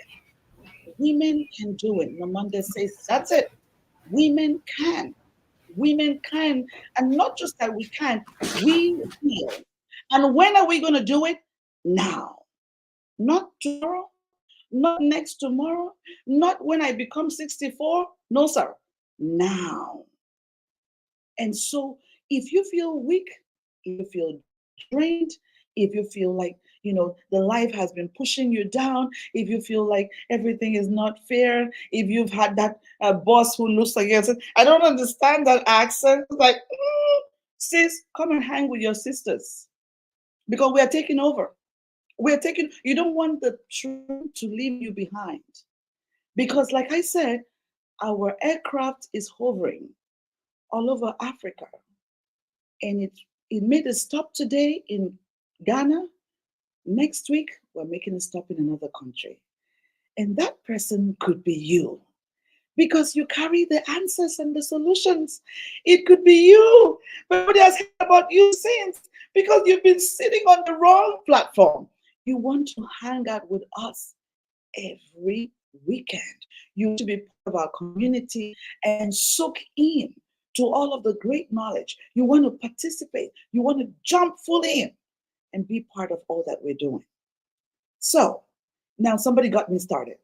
F: Women can do it. Namanda says, that's it. Women can. Women can. And not just that we can, we will. And when are we going to do it? Now. Not tomorrow, not next tomorrow, not when I become 64. No, sir. Now. And so if you feel weak, if you feel drained, if you feel like, the life has been pushing you down, if you feel like everything is not fair, if you've had that boss who looks like you, I don't understand that accent. It's like, sis, come and hang with your sisters because we are taking over. You don't want the truth to leave you behind. Because, like I said, our aircraft is hovering all over Africa. And it made a stop today in Ghana. Next week, we're making a stop in another country. And that person could be you because you carry the answers and the solutions. It could be you, but nobody has heard about you since because you've been sitting on the wrong platform. You want to hang out with us every weekend. You want to be part of our community and soak in to all of the great knowledge. You want to participate. You want to jump full in and be part of all that we're doing. So now somebody got me started.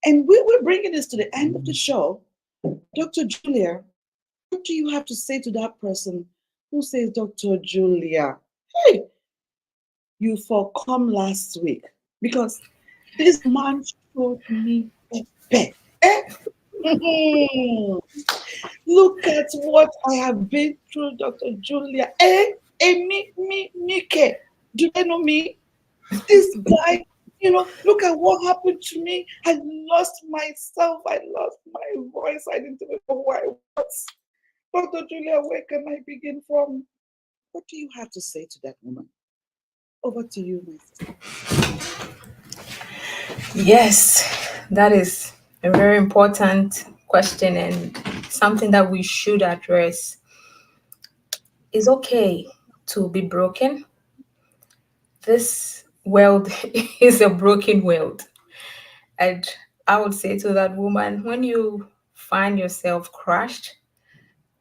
F: And we're bringing this to the end of the show. Dr. Julia, what do you have to say to that person who says, Dr. Julia, hey, you come last week because this man showed me a bed. Eh? Look at what I have been through, Dr. Julia. Mike. Do they know me? This guy, look at what happened to me. I lost myself. I lost my voice. I didn't even know who I was. Dr. Julia, where can I begin from? What do you have to say to that woman? Over to you, my sister.
E: Yes, that is a very important question and something that we should address. It's okay to be broken. This world is a broken world. And I would say to that woman, when you find yourself crushed,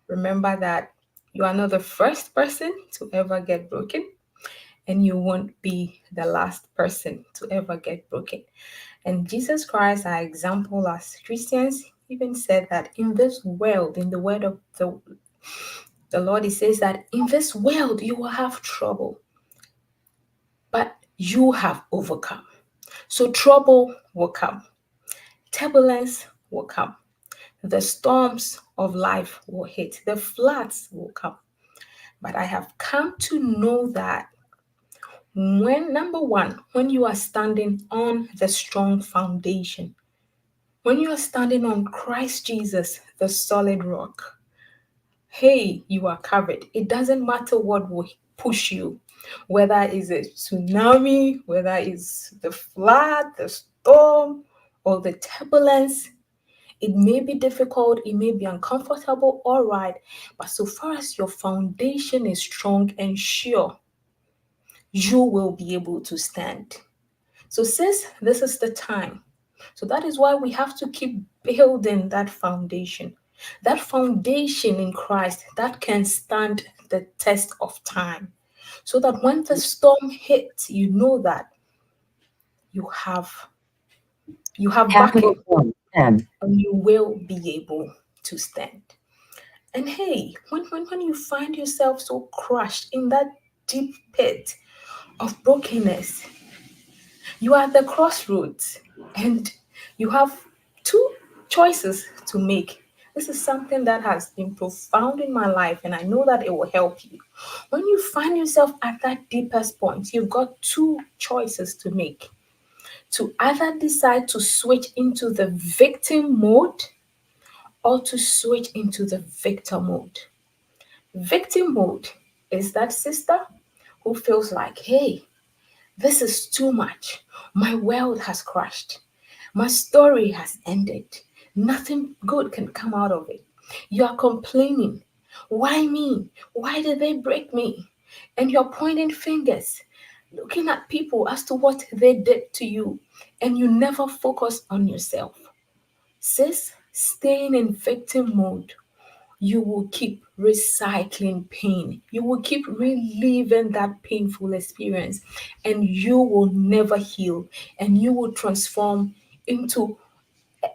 E: remember that you are not the first person to ever get broken, and you won't be the last person to ever get broken. And Jesus Christ, our example as Christians, even said that in this world, in the word of the Lord, He says that in this world you will have trouble, but you have overcome. So trouble will come, turbulence will come, the storms of life will hit, the floods will come. But I have come to know that number one, when you are standing on the strong foundation, when you are standing on Christ Jesus, the solid rock, hey, you are covered. It doesn't matter what will push you, whether it's a tsunami, whether it's the flood, the storm, or the turbulence. It may be difficult, it may be uncomfortable, all right. But so far as your foundation is strong and sure, you will be able to stand. So, sis, this is the time. So, that is why we have to keep building that foundation. That foundation in Christ that can stand the test of time. So that when the storm hits, you know that you have
A: Capital
E: backing
A: one, 10.
E: and you will be able to stand. And hey, when you find yourself so crushed in that deep pit of brokenness. You are at the crossroads and you have two choices to make. This is something that has been profound in my life, and I know that it will help you. When you find yourself at that deepest point, you've got two choices to make: to either decide to switch into the victim mode or to switch into the victor mode. Victim mode is that sister who feels like, hey, this is too much. My world has crashed. My story has ended. Nothing good can come out of it. You are complaining. Why me? Why did they break me? And you're pointing fingers, looking at people as to what they did to you, and you never focus on yourself. Sis, staying in victim mode, you will keep recycling pain. You will keep reliving that painful experience, and you will never heal, and you will transform into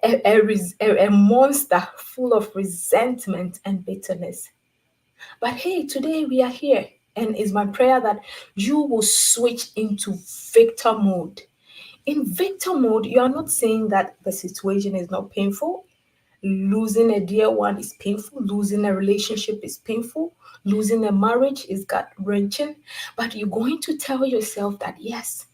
E: a monster full of resentment and bitterness. But hey, today we are here, and it's my prayer that you will switch into victor mode. In victor mode, you are not saying that the situation is not painful. Losing a dear one is painful. Losing a relationship is painful. Losing a marriage is gut wrenching. But you're going to tell yourself that, yes,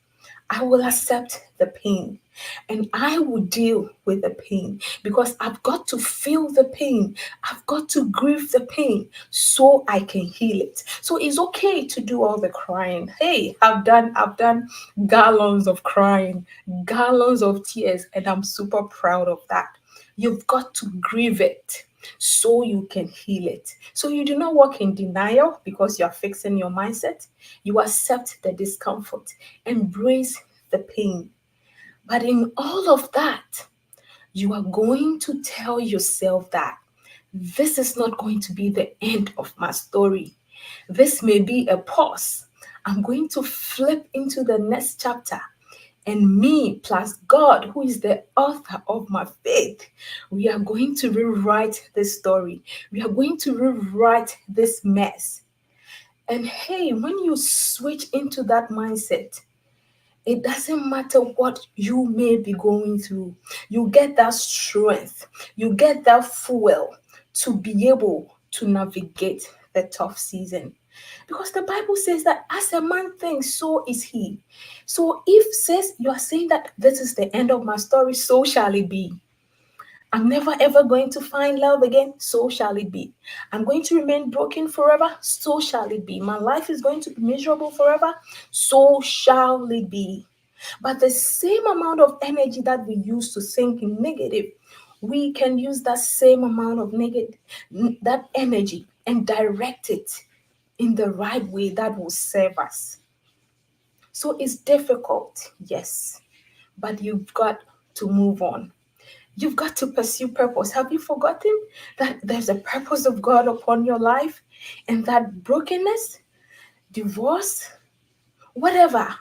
E: I will accept the pain and I will deal with the pain because I've got to feel the pain. I've got to grieve the pain so I can heal it. So it's okay to do all the crying. Hey, I've done gallons of crying, gallons of tears, and I'm super proud of that. You've got to grieve it so you can heal it. So you do not walk in denial because you are fixing your mindset. You accept the discomfort, embrace the pain. But in all of that, you are going to tell yourself that this is not going to be the end of my story. This may be a pause. I'm going to flip into the next chapter. And me plus God, who is the author of my faith, we are going to rewrite this story. We are going to rewrite this mess. And hey, when you switch into that mindset, it doesn't matter what you may be going through. You get that strength, you get that fuel to be able to navigate the tough season. Because the Bible says that as a man thinks, so is he. So if says you are saying that this is the end of my story, so shall it be. I'm never ever going to find love again, so shall it be. I'm going to remain broken forever, so shall it be. My life is going to be miserable forever, so shall it be. But the same amount of energy that we use to think negative, we can use that same amount of negative, that energy, and direct it in the right way that will serve us. So it's difficult, yes, but you've got to move on. You've got to pursue purpose. Have you forgotten that there's a purpose of God upon your life, and that brokenness, divorce, whatever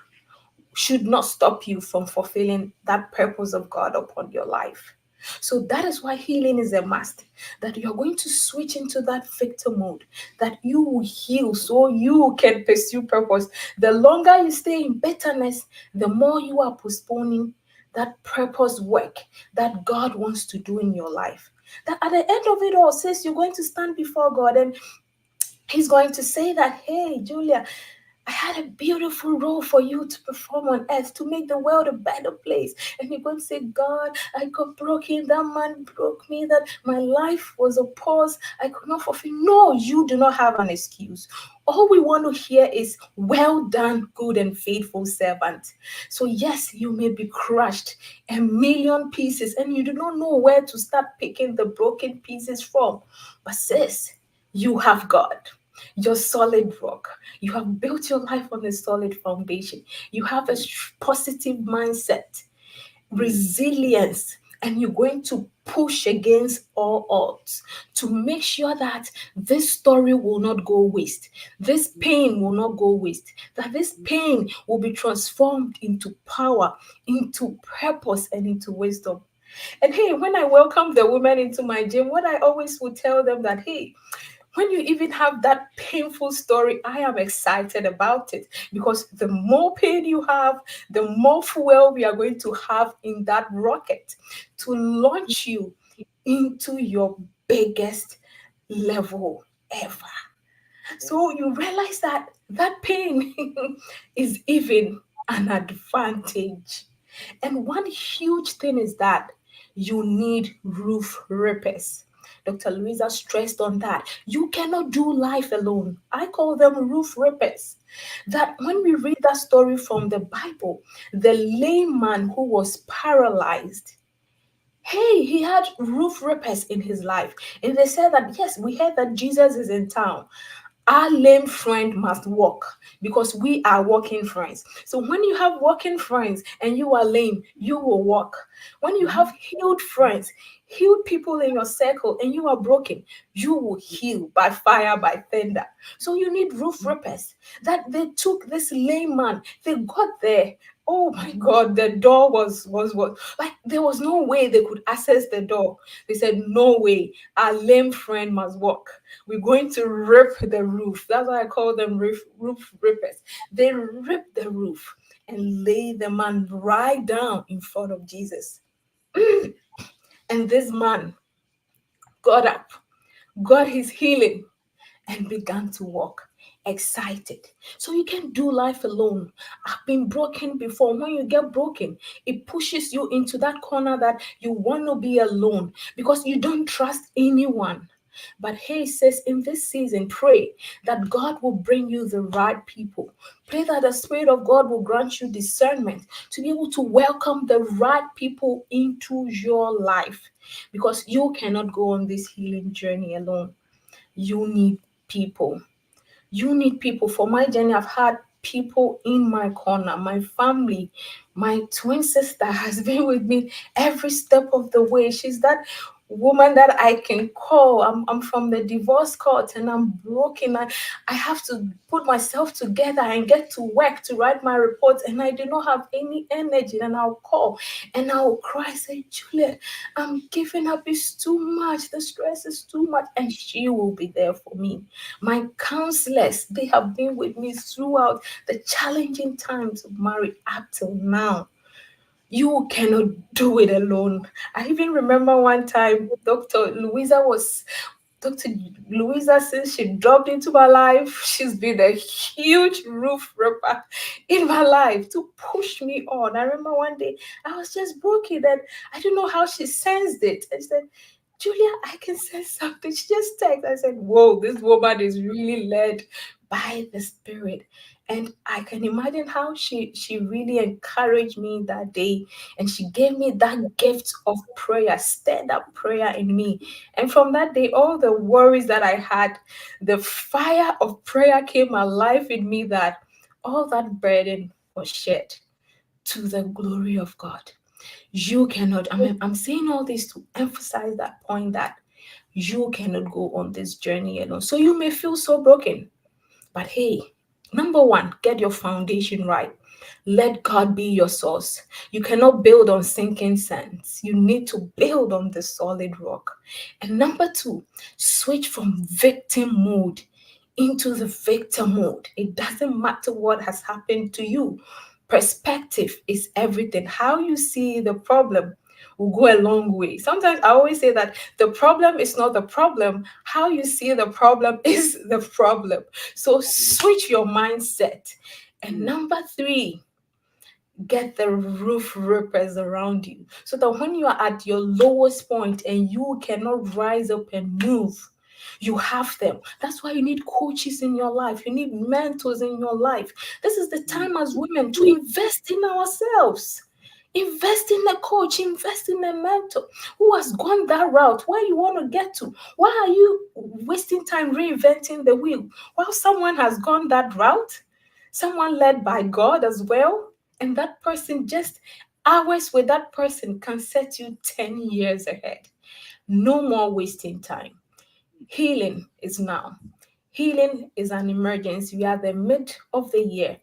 E: should not stop you from fulfilling that purpose of God upon your life? So that is why healing is a must. That you're going to switch into that victor mode, that you will heal so you can pursue purpose. The longer you stay in bitterness, the more you are postponing that purpose work that God wants to do in your life. That at the end of it all, says you're going to stand before God and He's going to say that, hey, Julia, I had a beautiful role for you to perform on earth to make the world a better place. And you're going to say, God, I got broken. That man broke me. That my life was a pause. I could not fulfill. No, you do not have an excuse. All we want to hear is, well done, good and faithful servant. So yes, you may be crushed a million pieces and you do not know where to start picking the broken pieces from. But sis, you have God, your solid rock. You have built your life on a solid foundation. You have a positive mindset, resilience, and you're going to push against all odds to make sure that this story will not go waste. This pain will not go waste. That this pain will be transformed into power, into purpose, and into wisdom. And hey, when I welcome the women into my gym, what I always would tell them that, hey, When you even have that painful story, I am excited about it, because the more pain you have, the more fuel we are going to have in that rocket to launch you into your biggest level ever. So you realize that that pain is even an advantage. And one huge thing is that you need roof rippers. Dr. Louisa stressed on that. You cannot do life alone. I call them roof rippers. That when we read that story from the Bible, the lame man who was paralyzed, hey, he had roof rippers in his life. And they said that, yes, we heard that Jesus is in town. Our lame friend must walk, because we are walking friends. So when you have walking friends and you are lame, you will walk. When you have healed friends, healed people in your circle, and you are broken, you will heal by fire, by thunder. So you need roof rippers. That they took this lame man, they got there. Oh my God, the door was like there was no way they could access the door. They said, no way, our lame friend must walk. We're going to rip the roof. That's why I call them roof rippers. They rip the roof and lay the man right down in front of Jesus. And this man got up, got his healing, and began to walk excited. So you can't do life alone. I've been broken before. When you get broken, it pushes you into that corner that you want to be alone because you don't trust anyone. But hey, says in this season, pray that God will bring you the right people. Pray that the Spirit of God will grant you discernment to be able to welcome the right people into your life, because you cannot go on this healing journey alone. You need people. You need people. For my journey, I've had people in my corner. My family, my twin sister has been with me every step of the way. She's that woman that I can call. I'm from the divorce court and I'm broken. I have to put myself together and get to work to write my reports, and I do not have any energy. And I'll call and I'll cry, say, Juliet, I'm giving up. It's too much. The stress is too much. And she will be there for me. My counselors, they have been with me throughout the challenging times of marriage up till now. You cannot do it alone. I even remember one time Dr. Louisa, since she dropped into my life, she's been a huge roof ripper in my life to push me on. I remember one day I was just broken and I don't know how she sensed it. I said, Julia, I can sense something. She just texted. I said, whoa, this woman is really led by the Spirit. And I can imagine how she really encouraged me that day. And she gave me that gift of prayer, stand up prayer in me. And from that day, all the worries that I had, the fire of prayer came alive in me, that all that burden was shed to the glory of God. You cannot, I'm saying all this to emphasize that point, that you cannot go on this journey alone. So you may feel so broken, but hey, number one, get your foundation right. Let God be your source. You cannot build on sinking sands. You need to build on the solid rock. And number two, switch from victim mode into the victor mode. It doesn't matter what has happened to you. Perspective is everything. How you see the problem will go a long way. Sometimes I always say that the problem is not the problem. How you see the problem is the problem. So switch your mindset. And number three, get the roof rippers around you, so that when you are at your lowest point and you cannot rise up and move, you have them. That's why you need coaches in your life. You need mentors in your life. This is the time as women to invest in ourselves. Invest in a coach, invest in a mentor who has gone that route where you want to get to. Why are you wasting time reinventing the wheel while someone has gone that route? Someone led by God as well. And that person, just hours with that person can set you 10 years ahead. No more wasting time. Healing is now. Healing is an emergency. We are the mid of the year.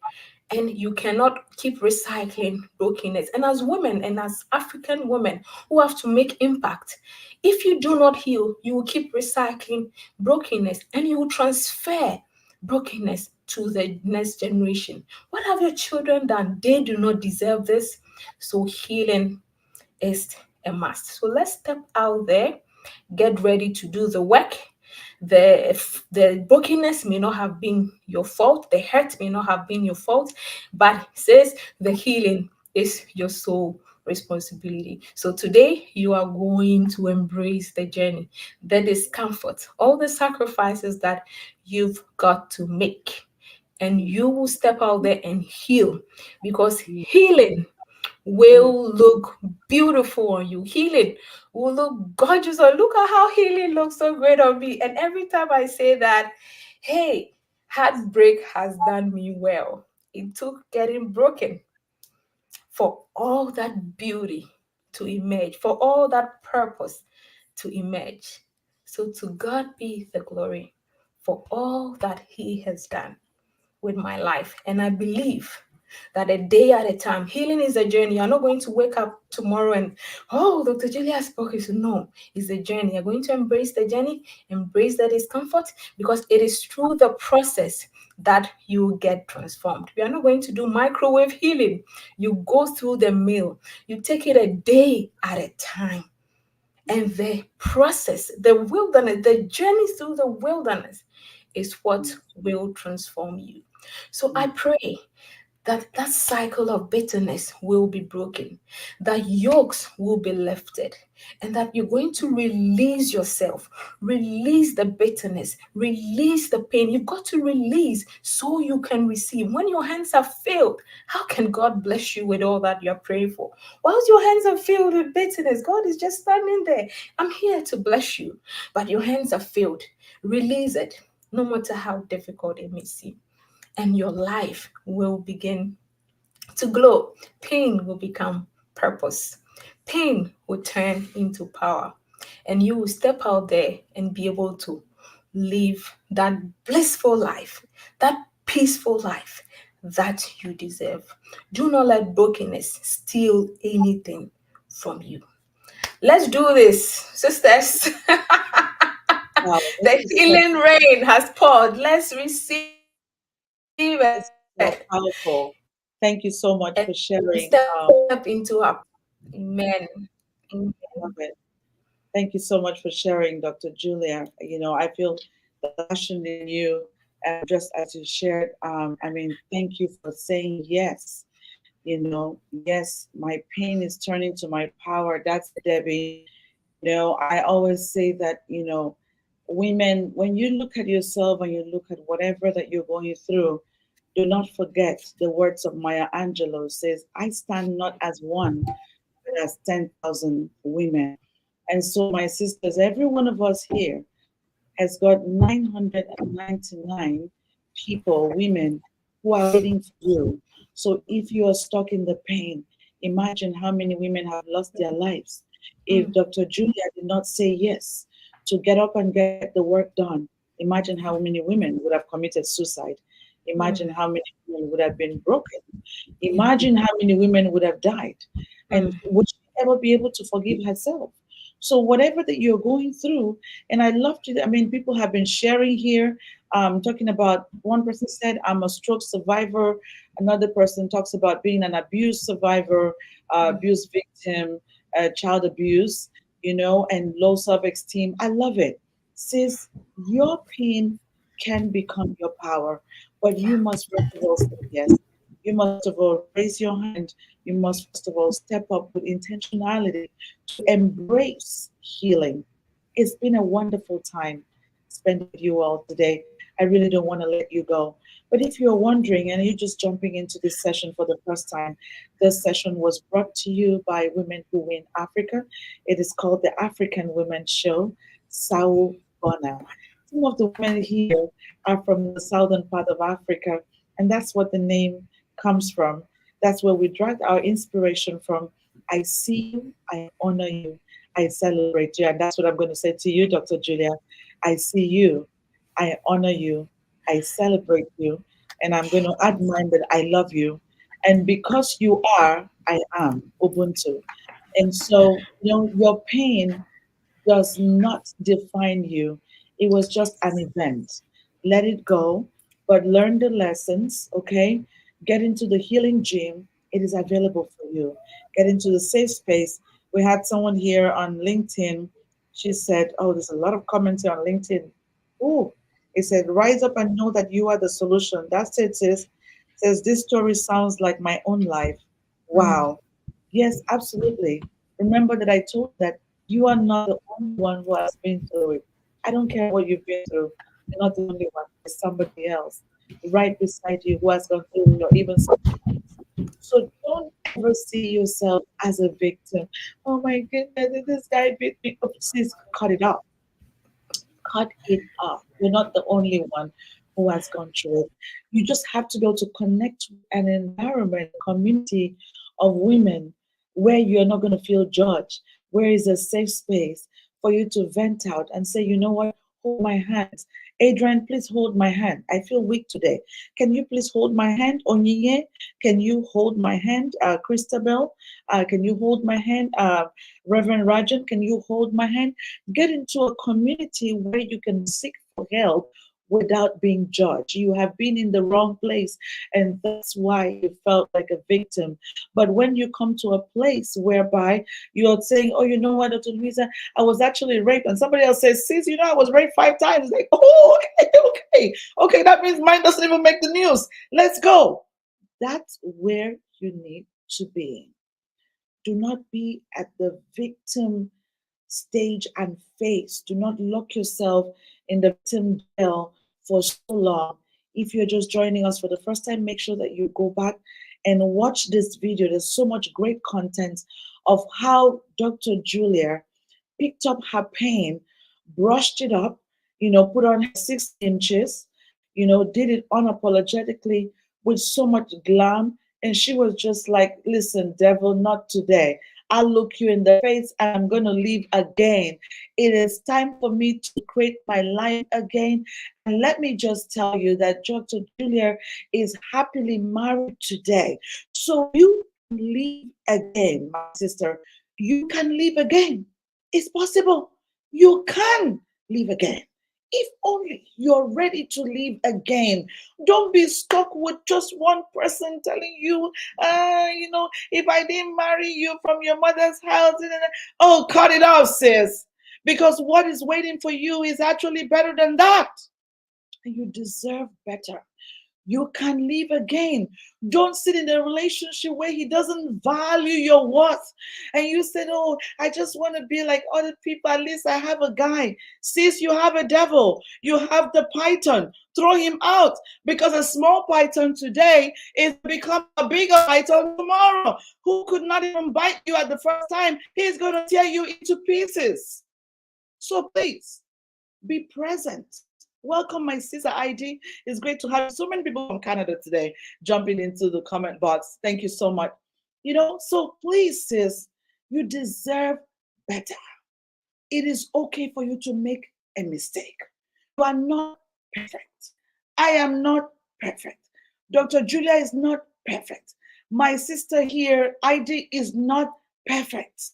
E: and you cannot keep recycling brokenness. And as women and as African women who have to make impact, if you do not heal, you will keep recycling brokenness and you will transfer brokenness to the next generation. What have your children done? They do not deserve this. So healing is a must. So let's step out there, get ready to do the work. The brokenness may not have been your fault, the hurt may not have been your fault, but it says the healing is your sole responsibility. So today you are going to embrace the journey, the discomfort, all the sacrifices that you've got to make. And you will step out there and heal, because healing will look beautiful on you. Healing will look gorgeous on. Look at how healing looks so great on me. And every time I say that, hey, heartbreak has done me well. It took getting broken for all that beauty to emerge, for all that purpose to emerge. So to God be the glory for all that He has done with my life. And I believe that a day at a time, healing is a journey. You're not going to wake up tomorrow and, oh, Dr. Julia spoke. So no, it's a journey. You're going to embrace the journey, embrace the discomfort, because it is through the process that you get transformed. We are not going to do microwave healing. You go through the mill, you take it a day at a time. And the process, the wilderness, the journey through the wilderness is what will transform you. So I pray that that cycle of bitterness will be broken, that yokes will be lifted, and that you're going to release yourself, release the bitterness, release the pain. You've got to release so you can receive. When your hands are filled, how can God bless you with all that you're praying for? Whilst your hands are filled with bitterness, God is just standing there. I'm here to bless you, but your hands are filled. Release it, no matter how difficult it may seem, and your life will begin to glow. Pain will become purpose. Pain will turn into power. And you will step out there and be able to live that blissful life, that peaceful life that you deserve. Do not let brokenness steal anything from you. Let's do this, sisters.
F: Wow,
E: The
F: this is so,
E: healing rain has poured. Let's receive it
F: this is so powerful. Thank you so much for
E: and
F: sharing.
E: step into our amen. Amen.
F: Love it. Thank you so much for sharing, Dr. Julia. You know, I feel the passion in you, just as you shared. I mean, thank you for saying yes. You know, yes, my pain is turning to my power. That's Debbie. You know, I always say that, you know, women, when you look at yourself and you look at whatever that you're going through, do not forget the words of Maya Angelou says, I stand not as one, but as 10,000 women. And so, my sisters, every one of us here has got 999 people, women, who are waiting for you. So if you are stuck in the pain, imagine how many women have lost their lives. If
E: Mm,
F: Dr. Julia did not say yes to get up and get the work done, imagine how many women would have committed suicide. Imagine
E: mm,
F: how many women would have been broken.
E: yeah.
F: Imagine how many women would have died. And
E: Mm,
F: would she ever be able to forgive herself? So whatever that you're going through, and I love to, I mean, people have been sharing here, talking about, one person said, I'm a stroke survivor. Another person talks about being an abuse survivor,
E: mm,
F: abuse victim, child abuse, you know, and low self-esteem. I love it. Sis, your pain can become your power, but you
E: yeah.
F: must first of all say yes. You must first of all raise your hand. You must first of all step up with intentionality to embrace healing. It's been a wonderful time spending with you all today. I really don't want to let you go. But if you're wondering and you're just jumping into this session for the first time, this session was brought to you by Women Who Win Africa. It is called the African Women Show, SAWUUBONAA. Some of the women here are from the southern part of Africa, and that's what the name comes from. That's where we dragged our inspiration from. I see you, I honor you, I celebrate you. And that's what I'm going to say to you, Dr. Julia. I see you, I honor you, I celebrate you, And I'm going to add mine that I love you. And because you are, I am Ubuntu. And so, your pain does not define you. It was just an event. Let it go, but learn the lessons, okay? Get into the healing gym. It is available for you. Get into the safe space. We had someone here on LinkedIn. She said, oh, there's a lot of comments here on LinkedIn. Oh, it said, rise up and know that you are the solution. That's it, sis. Says, this story sounds like my own life. Wow. Yes, absolutely. Remember that I told that you are not the only one who has been through it. I don't care what you've been through. You're not the only one. There's somebody else right beside you who has gone through it or even something. So don't ever see yourself as a victim. Oh my goodness, this guy beat me up. Please cut it off. Cut it off. You're not the only one who has gone through it. You just have to be able to connect with an environment, a community of women where you're not going to feel judged, where is a safe space for you to vent out and say, you know what, hold my hands. Adrian, please hold my hand. I feel weak today. Can you please hold my hand? Onyinye, can you hold my hand? Christabel, can you hold my hand? Reverend Rajan, can you hold my hand? Get into a community where you can seek for help without being judged. You have been in the wrong place, and that's why you felt like a victim. But when you come to a place whereby you're saying, oh, you know what, Dr. Luisa, I was actually raped, and somebody else says, sis, you know, I was raped 5 times. Like, oh, okay, that means mine doesn't even make the news. Let's go. That's where you need to be. Do not be at the victim stage and phase. Do not lock yourself in the victim jail for so long. If you're just joining us for the first time, make sure that you go back and watch this video. There's so much great content of how Dr. Julia picked up her pain, brushed it up, put on her 6 inches, did it unapologetically with so much glam. And she was just like, listen, devil, not today. I'll look you in the face and I'm going to live again. It is time for me to create my life again. And let me just tell you that Dr. Julia is happily married today. So you can live again, my sister. You can live again. It's possible. You can live again. If only you're ready to live again. Don't be stuck with just one person telling you, if I didn't marry you from your mother's house, oh, cut it off, sis. Because what is waiting for you is actually better than that. And you deserve better. You can live again. Don't sit in a relationship where he doesn't value your worth. And you said, oh, I just want to be like other people. At least I have a guy. Sis, you have a devil. You have the python. Throw him out. Because a small python today is become a bigger python tomorrow. Who could not even bite you at the first time? He's going to tear you into pieces. So please, be present. Welcome, my sister ID. It's great to have so many people from Canada today jumping into the comment box. Thank you so much. So please, sis, you deserve better. It is okay for you to make a mistake. You are not perfect. I am not perfect. Dr. Julia is not perfect. My sister here, ID, is not perfect.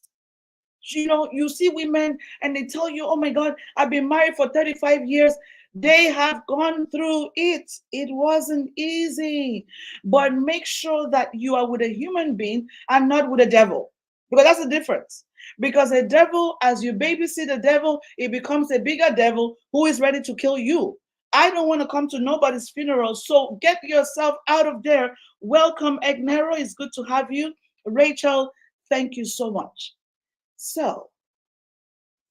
F: You see women and they tell you, oh my God, I've been married for 35 years. They have gone through it. It wasn't easy. But make sure that you are with a human being and not with a devil. Because that's the difference. Because a devil, as you babysit a devil, it becomes a bigger devil who is ready to kill you. I don't want to come to nobody's funeral. So get yourself out of there. Welcome, Egnero. It's good to have you. Rachel, thank you so much. So,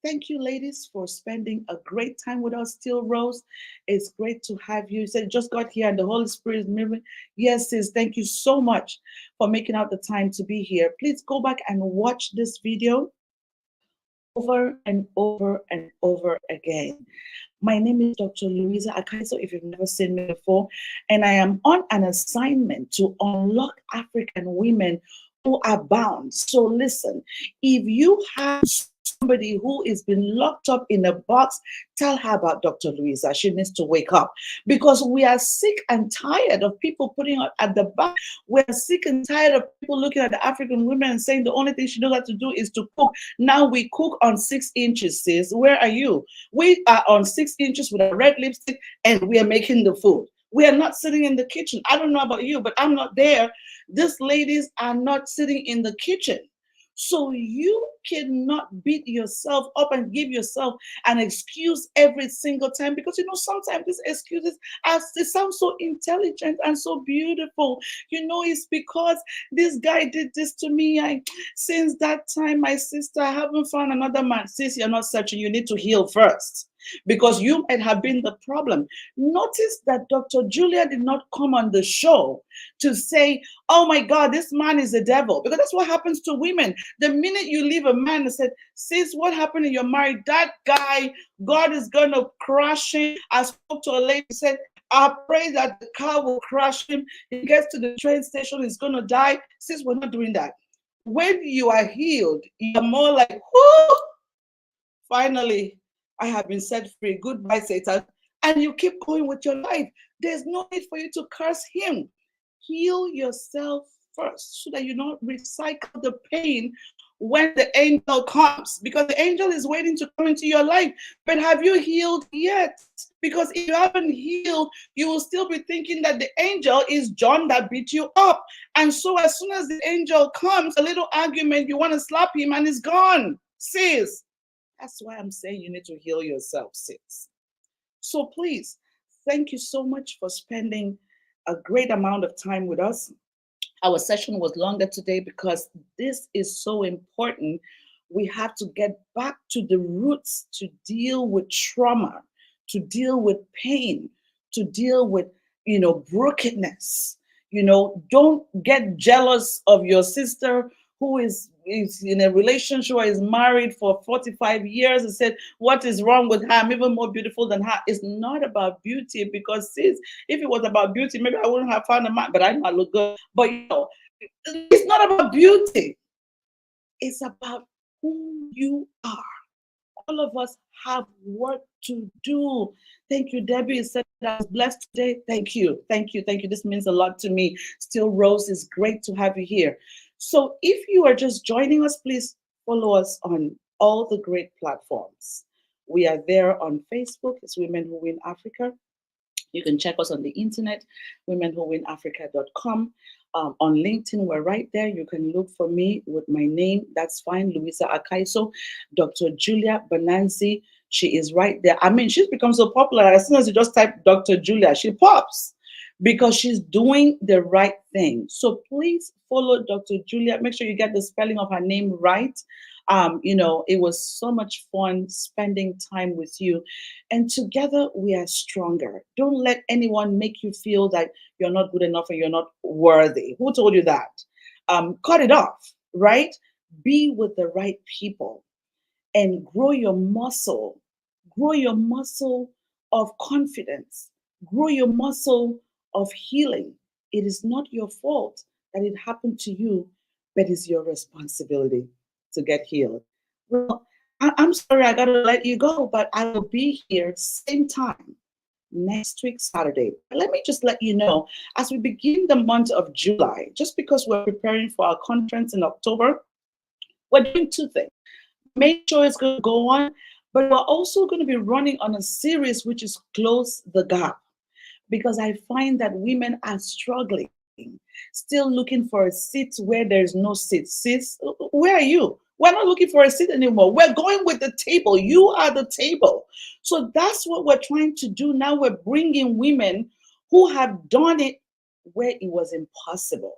F: thank you, ladies, for spending a great time with us. Still Rose, it's great to have you. You said you just got here and the Holy Spirit is moving. Yes, sis, thank you so much for making out the time to be here. Please go back and watch this video over and over and over again. My name is Dr. Louisa Akaiso, if you've never seen me before, and I am on an assignment to unlock African women who are bound. So listen, if you have somebody who is been locked up in a box, tell her about Dr. Louisa. She needs to wake up, because we are sick and tired of people putting her at the back. We're sick and tired of people looking at the African women and saying the only thing she knows how to do is to cook. Now we cook on 6 inches, sis. Where are you? We are on 6 inches with a red lipstick and we are making the food. We are not sitting in the kitchen. I don't know about you, but I'm not there. These ladies are not sitting in the kitchen. So you cannot beat yourself up and give yourself an excuse every single time, because sometimes these excuses they sound so intelligent and so beautiful. It's because this guy did this to me. Since that time, my sister, I haven't found another man. Sis, you're not searching. You need to heal first, because you might have been the problem. Notice that Dr. Julia did not come on the show to say, oh my God, this man is a devil, because that's what happens to women. The minute you leave a man and said, sis, what happened in your marriage? That guy, God is going to crush him. I spoke to a lady who said, I pray that the car will crush him. He gets to the train station, he's going to die. Sis, we're not doing that. When you are healed, you're more like, whoo, finally, I have been set free. Goodbye, Satan. And you keep going with your life. There's no need for you to curse him. Heal yourself first so that you don't recycle the pain when the angel comes, because the angel is waiting to come into your life. But have you healed yet? Because if you haven't healed, you will still be thinking that the angel is John that beat you up. And so as soon as the angel comes, a little argument, you want to slap him and he's gone. Sis, that's why I'm saying you need to heal yourself, sis. So please, thank you so much for spending a great amount of time with us. Our session was longer today because this is so important. We have to get back to the roots to deal with trauma, to deal with pain, to deal with, brokenness. Don't get jealous of your sister who is in a relationship or is married for 45 years and said, what is wrong with her? I'm even more beautiful than her. It's not about beauty, because sis, if it was about beauty, maybe I wouldn't have found a man, but I know I look good. But it's not about beauty. It's about who you are. All of us have work to do. Thank you, Debbie. Said I was blessed today. Thank you. Thank you. Thank you. This means a lot to me. Still, Rose, is great to have you here. So if you are just joining us, please follow us on all the great platforms. We are there on Facebook. It's Women Who Win Africa. You can check us on the internet, womenwhowinafrica.com. On LinkedIn, we're right there. You can look for me with my name. That's fine. Louisa Akaiso. Dr. Julia Benanzi. She is right there. I mean, she's become so popular. As soon as you just type Dr. Julia, she pops, because she's doing the right thing. So please follow Dr. Julia. Make sure you get the spelling of her name right. It was so much fun spending time with you. And together we are stronger. Don't let anyone make you feel that you're not good enough and you're not worthy. Who told you that? Cut it off, right? Be with the right people and grow your muscle. Grow your muscle of confidence. Grow your muscle of healing. It is not your fault that it happened to you, but it's your responsibility to get healed. Well, I'm sorry I gotta let you go, but I will be here same time next week, Saturday. Let me just let you know, as we begin the month of July, just because we're preparing for our conference in October, we're doing two things. Make sure it's going to go on, but we're also going to be running on a series which is Close the Gap, because I find that women are struggling, still looking for a seat where there's no seat. Sis, where are you? We're not looking for a seat anymore. We're going with the table. You are the table. So that's what we're trying to do now. We're bringing women who have done it where it was impossible.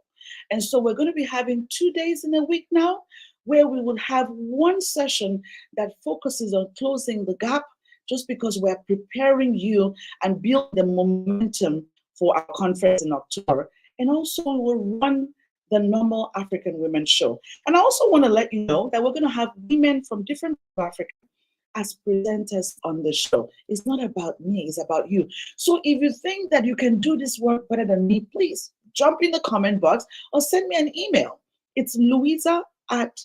F: And so we're going to be having 2 days in a week now, where we will have one session that focuses on closing the gap, just because we're preparing you and build the momentum for our conference in October. And also we'll run the normal African Women Show. And I also want to let you know that we're going to have women from different parts of Africa as presenters on the show. It's not about me, it's about you. So if you think that you can do this work better than me, please jump in the comment box or send me an email. It's Louisa at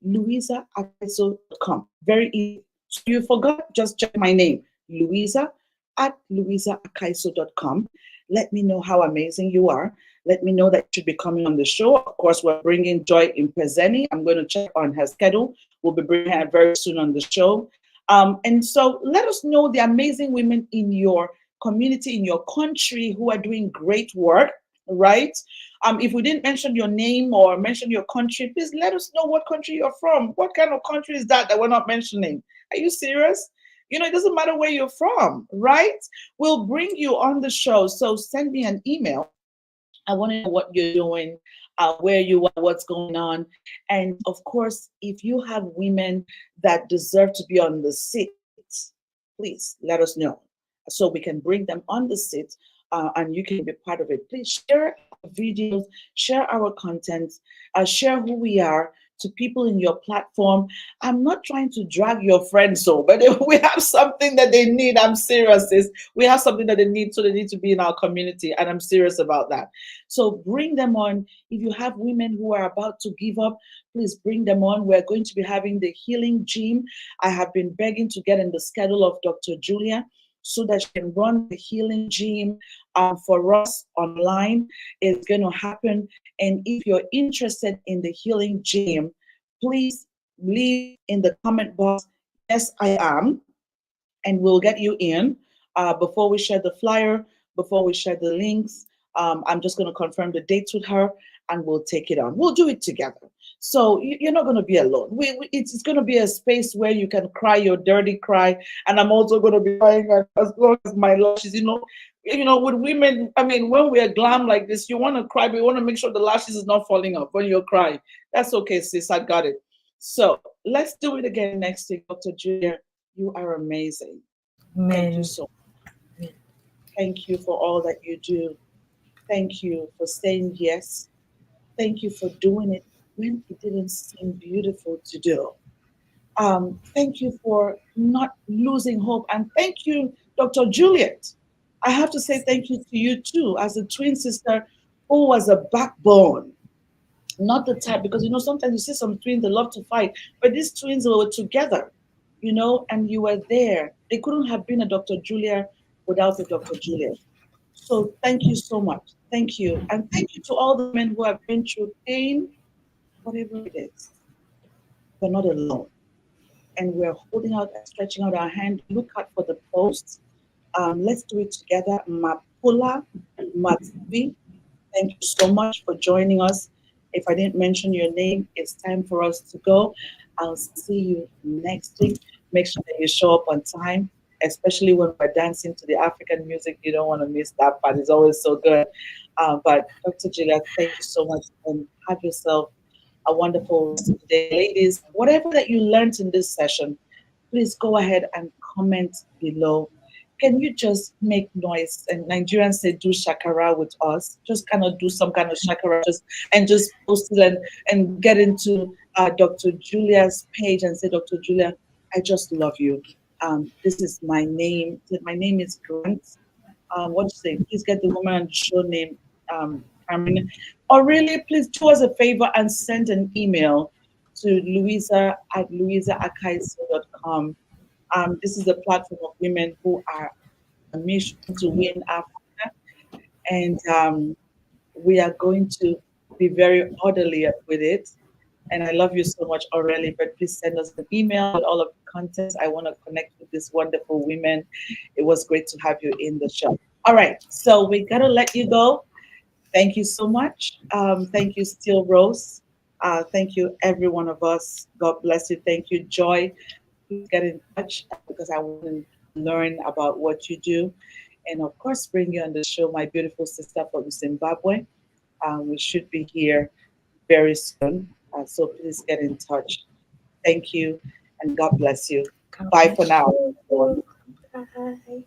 F: louisaakaiso.com. Very easy. So you forgot, just check my name, Louisa at louisaakaiso.com. Let me know how amazing you are. Let me know that you should be coming on the show. Of course, we're bringing Joy Impezeni. I'm going to check on her schedule. We'll be bringing her very soon on the show. And so let us know the amazing women in your community, in your country who are doing great work, right? If we didn't mention your name or mention your country, please let us know what country you're from. What kind of country is that we're not mentioning? Are you serious? You know, it doesn't matter where you're from, right? We'll bring you on the show. So send me an email. I want to know what you're doing, where you are, what's going on. And of course, if you have women that deserve to be on the seat, please let us know so we can bring them on the seat and you can be part of it. Please share our videos, share our content, share who we are to people in your platform. I'm not trying to drag your friends so, but if we have something that they need, I'm serious, sis. We have something that they need, so they need to be in our community, and I'm serious about that. So bring them on. If you have women who are about to give up, please bring them on. We're going to be having the healing gym. I have been begging to get in the schedule of Dr. Julia so that she can run the healing gym for us online. It's going to happen. And if you're interested in the healing gym, please leave in the comment box, yes, I am, and we'll get you in. Before we share the flyer, before we share the links, I'm just going to confirm the dates with her and we'll take it on. We'll do it together. So you're not going to be alone. It's going to be a space where you can cry your dirty cry. And I'm also going to be crying as long as my lashes, with women, I mean, when we're glam like this, you want to cry, but you want to make sure the lashes is not falling off when you're crying. That's okay, sis. I got it. So let's do it again next week, Dr. Julia. You are amazing. Thank you
E: Amen.
F: so much. Thank you for all that you do. Thank you for saying yes. Thank you for doing it when it didn't seem beautiful to do. Thank you for not losing hope. And thank you, Dr. Juliet. I have to say thank you to you too, as a twin sister who was a backbone. Not the type, because sometimes you see some twins that love to fight, but these twins were together, and you were there. They couldn't have been a Dr. Julia without a Dr. Juliet. So thank you so much. Thank you. And thank you to all the men who have been through pain, whatever it is. We're not alone. And we're holding out and stretching out our hand. Look out for the posts. Let's do it together. Mapula Matvi, thank you so much for joining us. If I didn't mention your name, it's time for us to go. I'll see you next week. Make sure that you show up on time, especially when we're dancing to the African music. You don't want to miss that part. It's always so good. But Dr. Julia, thank you so much, and have yourself a wonderful rest of the day. Ladies, whatever that you learned in this session, please go ahead and comment below. Can you just make noise? And Nigerians say do shakara with us. Just kind of do some kind of shakara, just post it and get into Dr. Julia's page and say, Dr. Julia, I just love you. This is my name. My name is Grant. What you say? Please get the woman on the show name, Carmen. Or really, please do us a favor and send an email to Louisa at louisaakaiso.com. This is a platform of women who are on a mission to win Africa, and we are going to be very orderly with it. And I love you so much, Aurelie, but please send us an email with all of the contents. I want to connect with these wonderful women. It was great to have you in the show. All right, so we got to let you go. Thank you so much. Thank you, Steel Rose. Thank you, every one of us. God bless you. Thank you, Joy. Please get in touch because I want to learn about what you do. And of course, bring you on the show, my beautiful sister from Zimbabwe. We should be here very soon. So please get in touch. Thank you and God bless you.
E: God
F: Bye for
E: bless
F: now.
E: you. Bye.